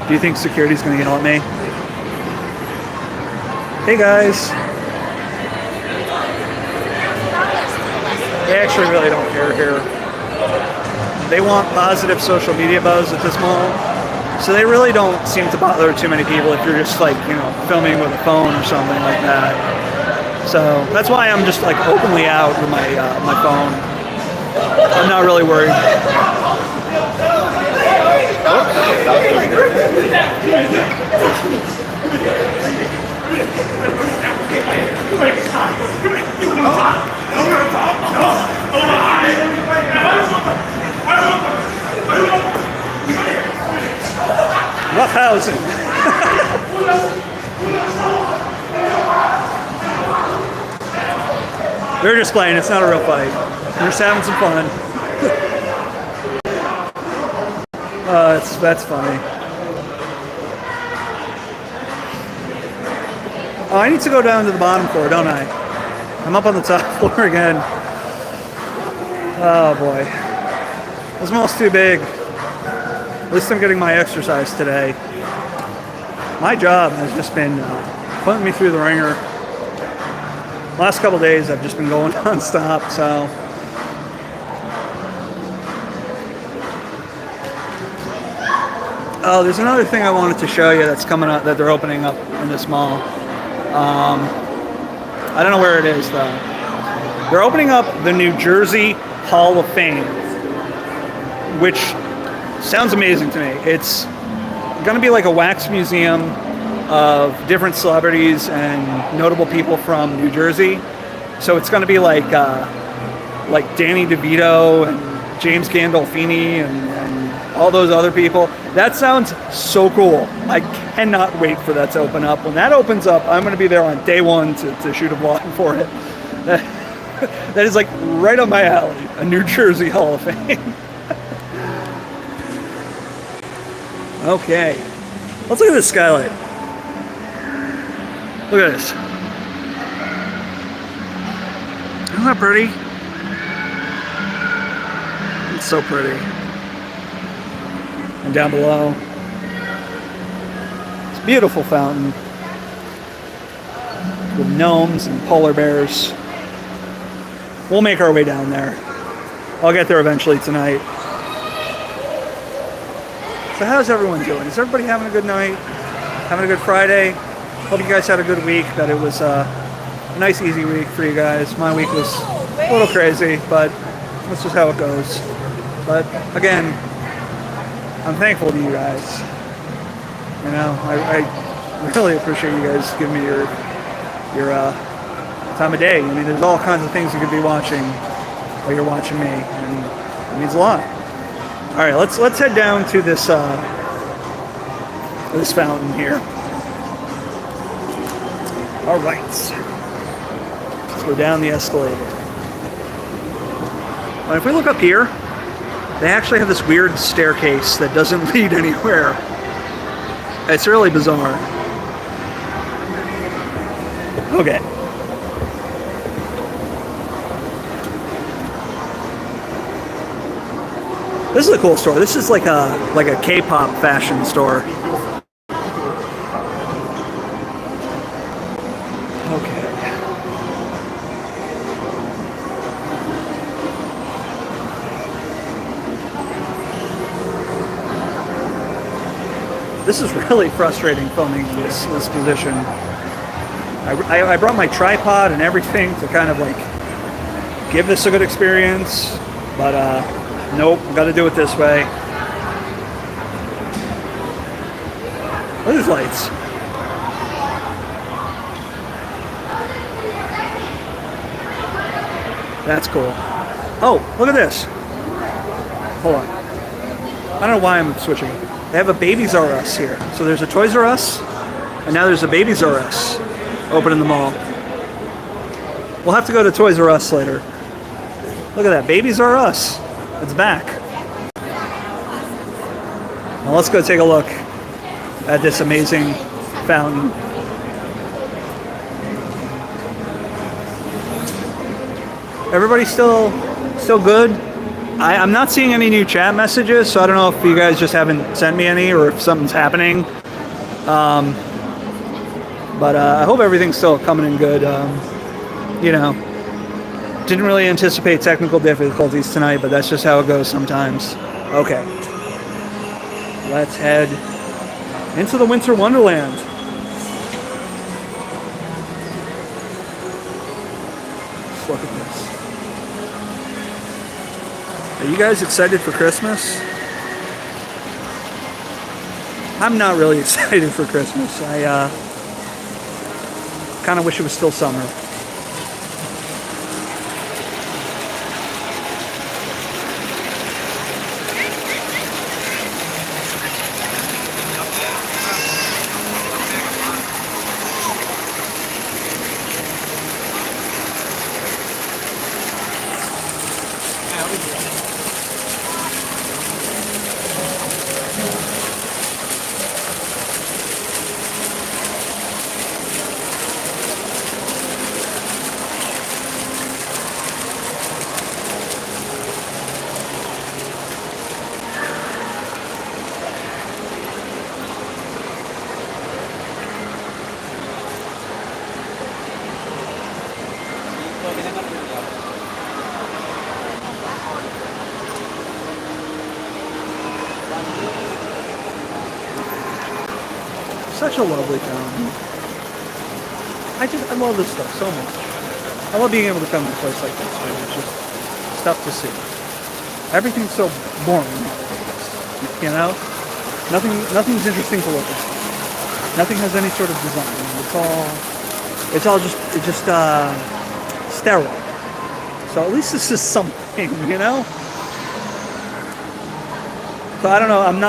Do you think security's going to yell at me? Hey guys. They actually really don't care here. They want positive social media buzz at this mall. So they really don't seem to bother too many people if you're just like, you know, filming with a phone or something like that. So that's why I'm just like openly out with my phone. I'm not really worried. Roughhousing. They're just playing. It's not a real fight. They're just having some fun. That's funny. Oh, I need to go down to the bottom floor, don't I? I'm up on the top floor again. Oh boy. This mall's too big. At least I'm getting my exercise today. My job has just been putting me through the ringer. Last couple days I've just been going non-stop, so. Oh, there's another thing I wanted to show you that's coming up, that they're opening up in this mall. I don't know where it is though. They're opening up the New Jersey Hall of Fame, which sounds amazing to me. It's going to be like a wax museum of different celebrities and notable people from New Jersey. So it's going to be like Danny DeVito and James Gandolfini and all those other people. That sounds so cool. I cannot wait for that to open up. When that opens up, I'm going to be there on day one to shoot a vlog for it. That is like right up my alley, a New Jersey Hall of Fame. Okay, let's look at this skylight. Look at this. Isn't that pretty? It's so pretty. And down below, it's a beautiful fountain with gnomes and polar bears. We'll make our way down there. I'll get there eventually tonight. So how's everyone doing? Is everybody having a good night? Having a good Friday? Hope you guys had a good week, that it was a nice, easy week for you guys. My week was a little crazy, but that's just how it goes. But again, I'm thankful to you guys. You know, I really appreciate you guys giving me your time of day. I mean, there's all kinds of things you could be watching while you're watching me, and it means a lot. All right, let's head down to this this fountain here. All right, let's go down the escalator. And if we look up here, they actually have this weird staircase that doesn't lead anywhere. It's really bizarre. Okay. This is a cool store. This is like a K-pop fashion store. Okay. This is really frustrating filming this position. I brought my tripod and everything to kind of like give this a good experience, but nope, got to do it this way. Look at these lights. That's cool. Oh, look at this. Hold on. I don't know why I'm switching. They have a Babies R Us here. So there's a Toys R Us, and now there's a Babies R Us open in the mall. We'll have to go to Toys R Us later. Look at that, Babies R Us. It's back. Now let's go take a look at this amazing fountain. Everybody still good? I'm not seeing any new chat messages, so I don't know if you guys just haven't sent me any or if something's happening. But I hope everything's still coming in good. You know, didn't really anticipate technical difficulties tonight, but that's just how it goes sometimes. Okay. Let's head into the Winter Wonderland. Let's look at this. Are you guys excited for Christmas? I'm not really excited for Christmas. I kind of wish it was still summer. Such a lovely town. I love this stuff so much. I love being able to come to a place like this where there's just stuff to see. Everything's so boring nowadays, you know? Nothing's interesting to look at. Nothing has any sort of design. It's just sterile. So at least this is something, you know? So I don't know, I'm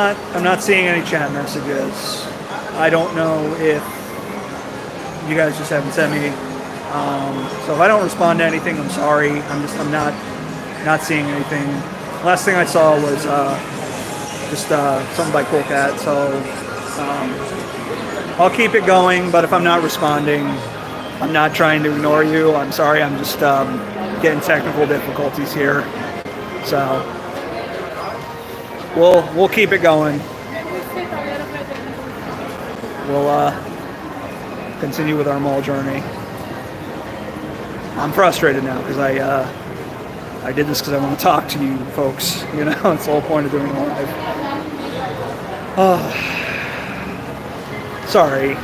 not seeing any chat messages. I don't know if you guys just haven't sent me. So if I don't respond to anything, I'm sorry. I'm not seeing anything. Last thing I saw was just something by Cool Cat. So I'll keep it going. But if I'm not responding, I'm not trying to ignore you. I'm sorry. I'm just getting technical difficulties here. So we'll keep it going. We'll continue with our mall journey. I'm frustrated now because I did this because I want to talk to you folks. You know, it's the whole point of doing it live. Oh, sorry.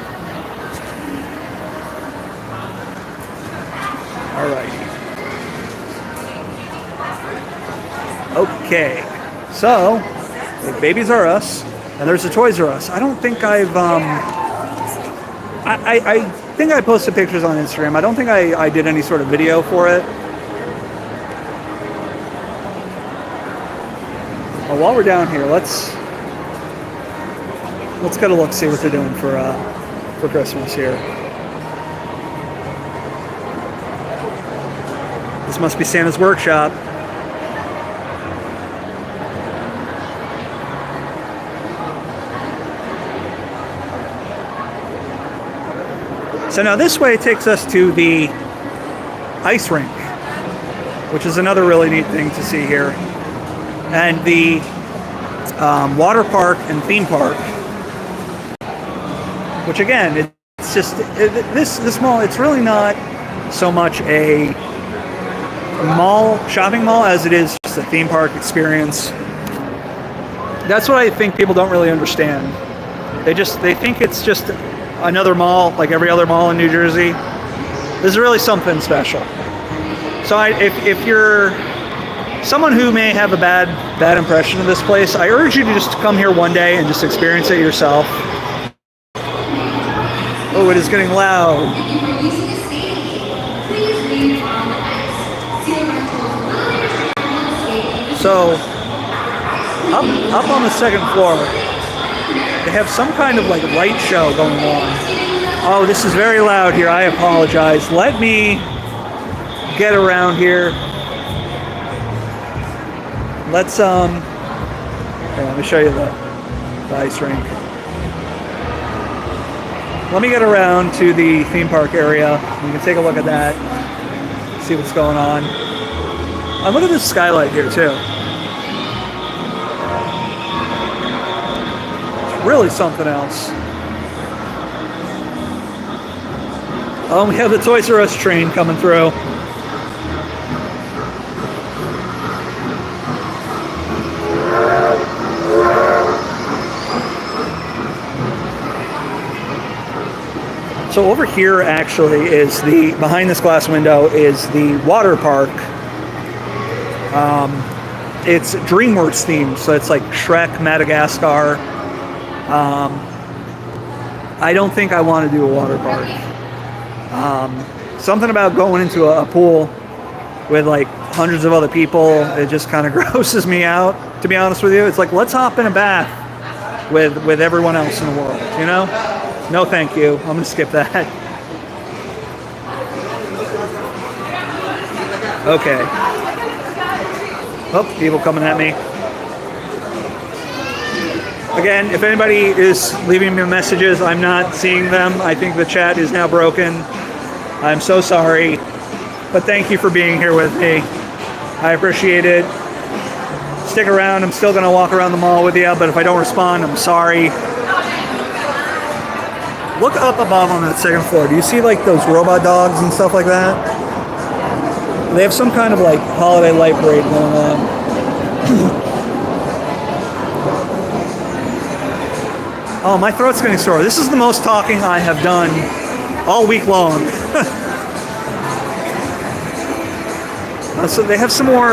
Alrighty. Okay. So, Babies R Us. And there's a Toys R Us. I don't think I've, I think I posted pictures on Instagram. I don't think I did any sort of video for it. Well, while we're down here, let's get a look, see what they're doing for Christmas here. This must be Santa's workshop. So now this way takes us to the ice rink, which is another really neat thing to see here. And the water park and theme park, which again, it's just, this mall, it's really not so much a shopping mall as it is just a theme park experience. That's what I think people don't really understand. They think it's just another mall like every other mall in New Jersey. This is really something special. So if you're someone who may have a bad impression of this place, I urge you to just come here one day and just experience it yourself. Oh, it is getting loud. So up on the second floor, they have some kind of like light show going on. Oh, this is very loud here. I apologize. Let me get around here. Let's here, let me show you the ice rink. Let me get around to the theme park area. We can take a look at that. See what's going on. Oh, look at this skylight here too. Really something else. Oh, we have the Toys R Us train coming through. So over here actually is behind this glass window is the water park. It's DreamWorks themed, so it's like Shrek, Madagascar. I don't think I want to do a water park. Something about going into a pool with like hundreds of other people, it just kind of grosses me out, to be honest with you. It's like, let's hop in a bath with everyone else in the world, you know? No thank you. I'm going to skip that. Okay. Oh, people coming at me. Again, if anybody is leaving me messages, I'm not seeing them. I think the chat is now broken. I'm so sorry. But thank you for being here with me. I appreciate it. Stick around. I'm still going to walk around the mall with you, but if I don't respond, I'm sorry. Look up above on that second floor. Do you see like those robot dogs and stuff like that? They have some kind of like holiday light parade going on. Oh, my throat's getting sore. This is the most talking I have done all week long. So they have some more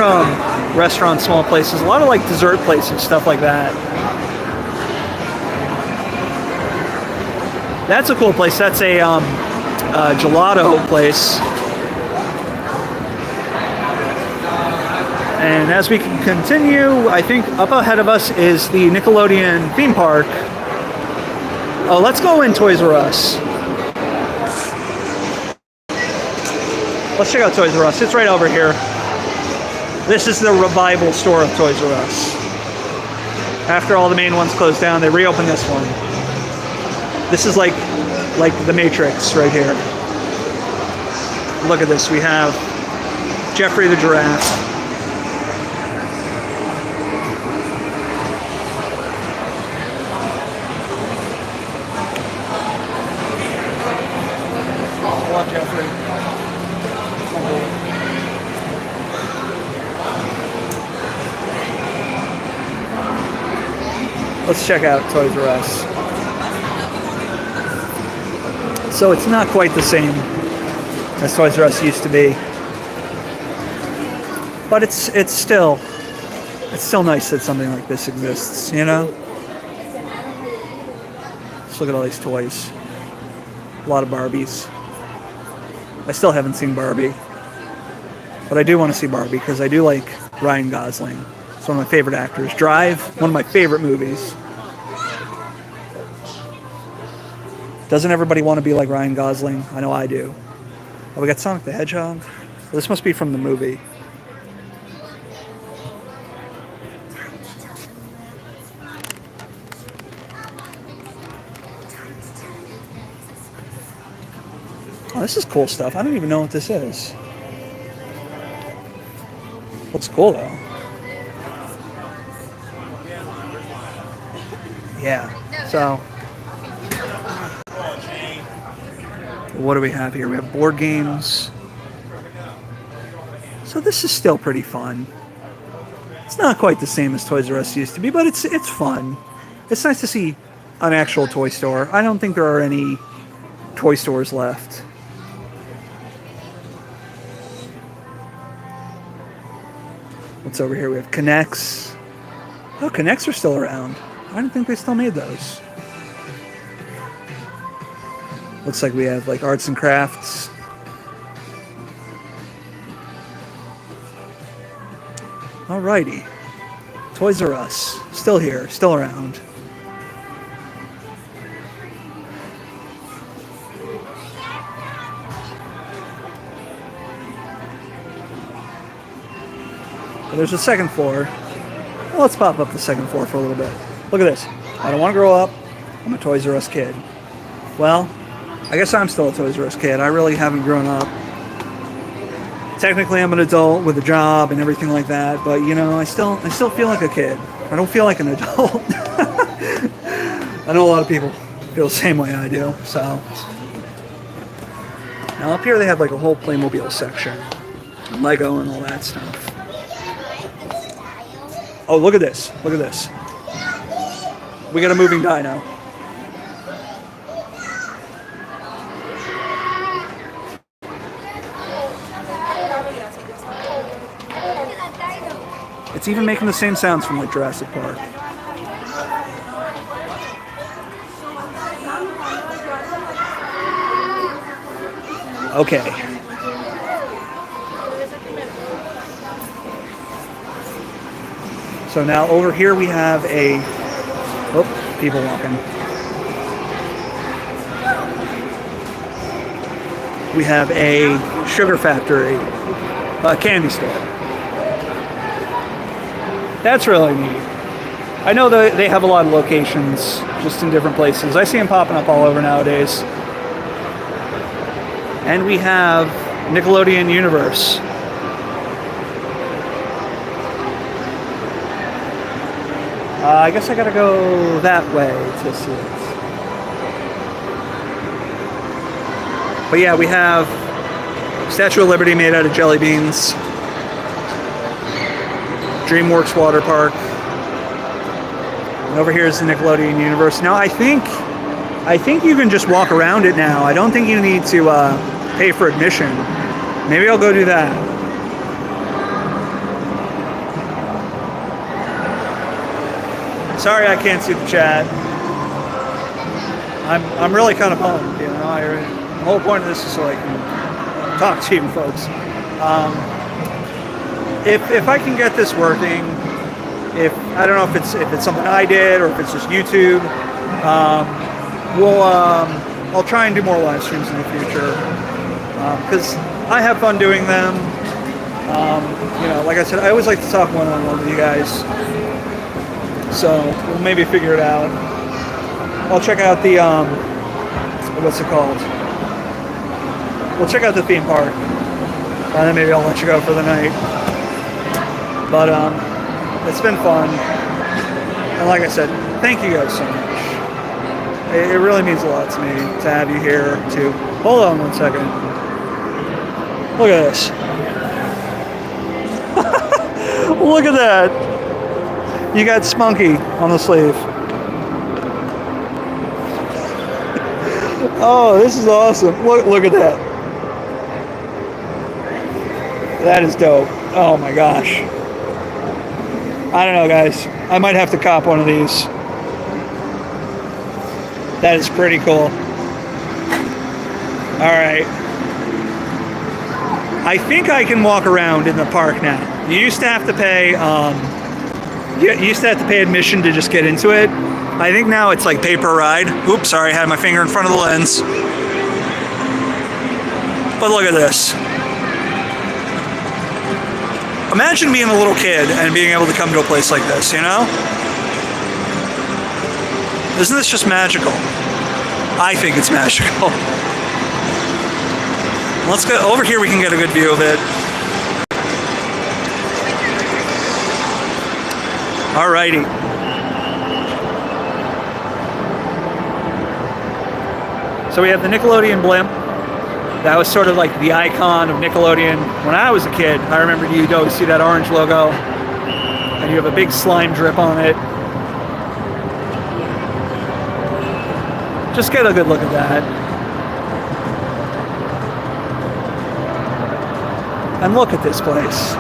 restaurants, small places, a lot of like dessert places, stuff like that. That's a cool place. That's a gelato place. And as we can continue, I think up ahead of us is the Nickelodeon theme park. Oh, let's go in Toys R Us. Let's check out Toys R Us. It's right over here. This is the revival store of Toys R Us. After all the main ones closed down, they reopened this one. This is like the Matrix right here. Look at this. We have Jeffrey the Giraffe. Let's check out Toys R Us. So it's not quite the same as Toys R Us used to be, but it's still nice that something like this exists, you know? Let's look at all these toys. A lot of Barbies. I still haven't seen Barbie, but I do want to see Barbie because I do like Ryan Gosling. It's one of my favorite actors. Drive, one of my favorite movies. Doesn't everybody want to be like Ryan Gosling? I know I do. Oh, we got Sonic the Hedgehog. Well, this must be from the movie. Oh, this is cool stuff. I don't even know what this is. Looks cool though. Yeah. So, what do we have here? We have board games. So this is still pretty fun. It's not quite the same as Toys R Us used to be, but it's fun. It's nice to see an actual toy store. I don't think there are any toy stores left. What's over here? We have Connects. Oh, Connects are still around. I didn't think they still made those. Looks like we have like arts and crafts. Alrighty. Toys R Us. Still here, still around. There's a second floor. Well, let's pop up the second floor for a little bit. Look at this. I don't want to grow up. I'm a Toys R Us kid. Well, I guess I'm still a Toys R Us kid. I really haven't grown up. Technically, I'm an adult with a job and everything like that, but you know, I still feel like a kid. I don't feel like an adult. I know a lot of people feel the same way I do. So now up here they have like a whole Playmobil section, Lego and all that stuff. Oh, look at this. Look at this. We got a moving dino. It's even making the same sounds from like Jurassic Park. Okay. So now over here we have a... Oh, people walking. We have a sugar factory, a candy store. That's really neat. I know that they have a lot of locations just in different places. I see them popping up all over nowadays. And we have Nickelodeon Universe. I guess I gotta go that way to see it. But yeah, we have Statue of Liberty made out of jelly beans. DreamWorks Water Park. And over here is the Nickelodeon Universe. Now I think you can just walk around it now. I don't think you need to pay for admission. Maybe I'll go do that. Sorry I can't see the chat. I'm really kind of bummed, you know. The whole point of this is so I can talk to you folks. If I can get this working, I don't know if it's something I did or if it's just YouTube, I'll try and do more live streams in the future because I have fun doing them. You know, like I said, I always like to talk one-on-one with you guys, so we'll maybe figure it out. I'll check out the what's it called? We'll check out the theme park, and then maybe I'll let you go for the night. But it's been fun, and like I said, thank you guys so much. It really means a lot to me to have you here. To hold on one second. Look at this. Look at that. You got Spunky on the sleeve. Oh, this is awesome. Look at that. That is dope. Oh my gosh. I don't know, guys. I might have to cop one of these. That is pretty cool. Alright. I think I can walk around in the park now. You used to have to pay, admission to just get into it. I think now it's like pay per ride. Oops, sorry, I had my finger in front of the lens. But look at this. Imagine being a little kid and being able to come to a place like this, you know? Isn't this just magical? I think it's magical. Let's go over here, we can get a good view of it. Alrighty. So we have the Nickelodeon blimp. That was sort of like the icon of Nickelodeon. When I was a kid, I remember you'd always see that orange logo, and you have a big slime drip on it. Just get a good look at that. And look at this place.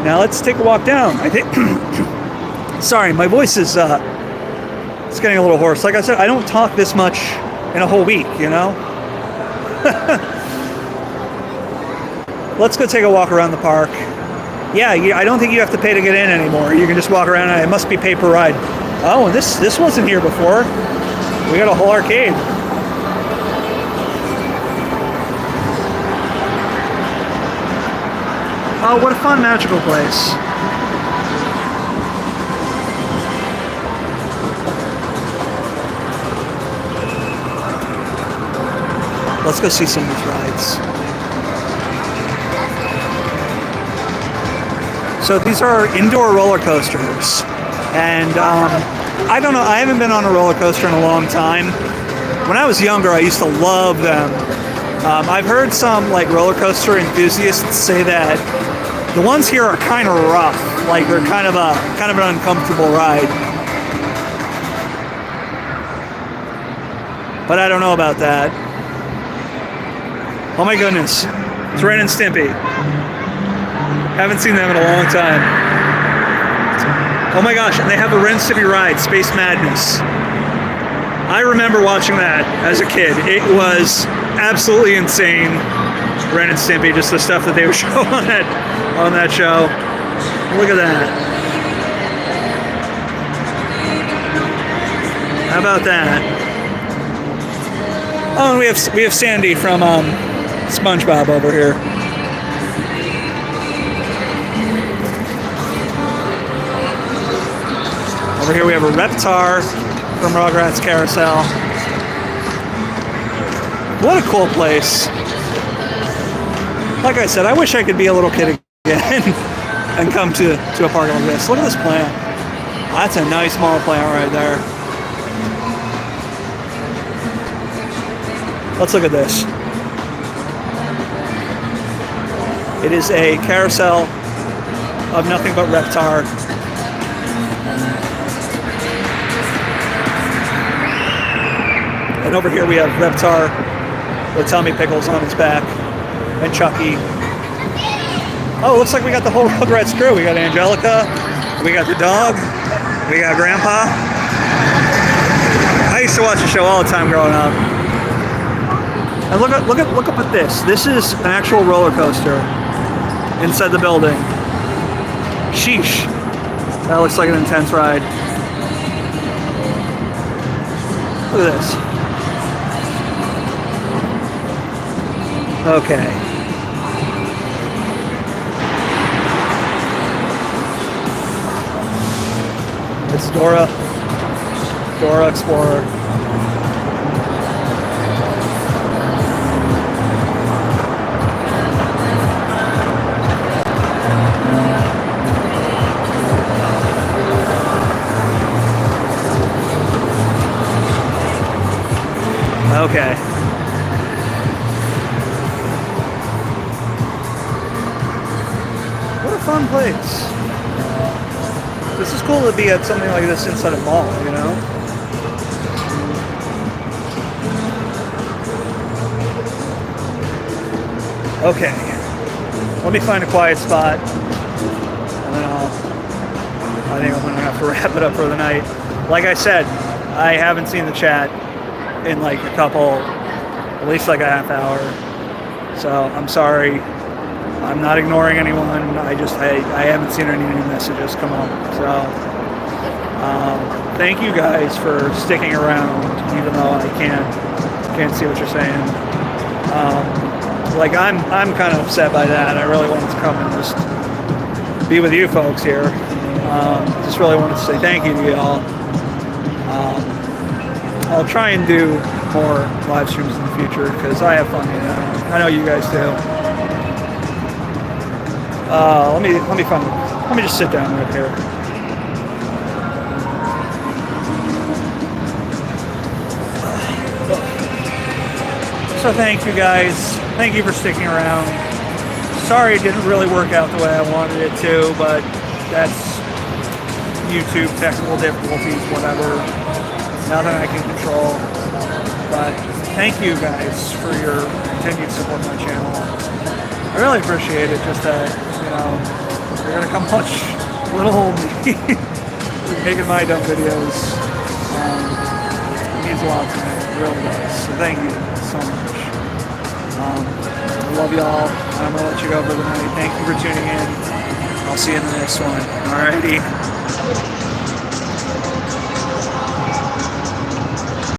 Now let's take a walk down. I think. Sorry, my voice is it's getting a little hoarse. Like I said, I don't talk this much in a whole week, you know. Let's go take a walk around the park. Yeah, I don't think you have to pay to get in anymore. You can just walk around, and it must be pay per ride. Oh, and this wasn't here before. We got a whole arcade. Oh, what a fun, magical place. Let's go see some of these rides. So these are indoor roller coasters. And I don't know, I haven't been on a roller coaster in a long time. When I was younger, I used to love them. I've heard some like roller coaster enthusiasts say that The ones here are kind of rough, like they're kind of an uncomfortable ride. But I don't know about that. Oh my goodness, it's Ren and Stimpy. Haven't seen them in a long time. Oh my gosh, and they have a Ren and Stimpy ride, Space Madness. I remember watching that as a kid. It was absolutely insane. Ren and Stimpy, just the stuff that they would show on that show. Look at that. How about that? Oh, and we have Sandy from SpongeBob over here. Over here we have a Reptar from Rugrats Carousel. What a cool place. Like I said, I wish I could be a little kid again and come to a park like this. Look at this plant. That's a nice small plant right there. Let's look at this. It is a carousel of nothing but Reptar. And over here we have Reptar with Tommy Pickles on his back and Chucky. Oh, it looks like we got the whole Rugrats crew. We got Angelica, we got the dog, we got Grandpa. I used to watch the show all the time growing up. And look up at this. This is an actual roller coaster inside the building. Sheesh. That looks like an intense ride. Look at this. Okay. It's Dora Explorer. Okay. What a fun place. This is cool to be at something like this inside a mall, you know? Okay. Let me find a quiet spot. And then I think I'm gonna have to wrap it up for the night. Like I said, I haven't seen the chat in like at least like a half hour. So I'm sorry. I'm not ignoring anyone. I haven't seen any new messages come up. So thank you guys for sticking around, even though I can't see what you're saying. Like I'm kind of upset by that. I really wanted to come and just be with you folks here. Just really wanted to say thank you to y'all. I'll try and do more live streams in the future because I have fun. I know you guys do. Let me just sit down right here. So thank you guys. Thank you for sticking around. Sorry it didn't really work out the way I wanted it to, but that's YouTube technical difficulties, whatever. Nothing I can control. But thank you guys for your continued support of my channel. I really appreciate it. Just that, you're gonna come watch little old me making my dumb videos. It means a lot to me. It really does. So thank you so much. I love y'all. I'm gonna let you go for the night. Thank you for tuning in. I'll see you in the next one. Alrighty.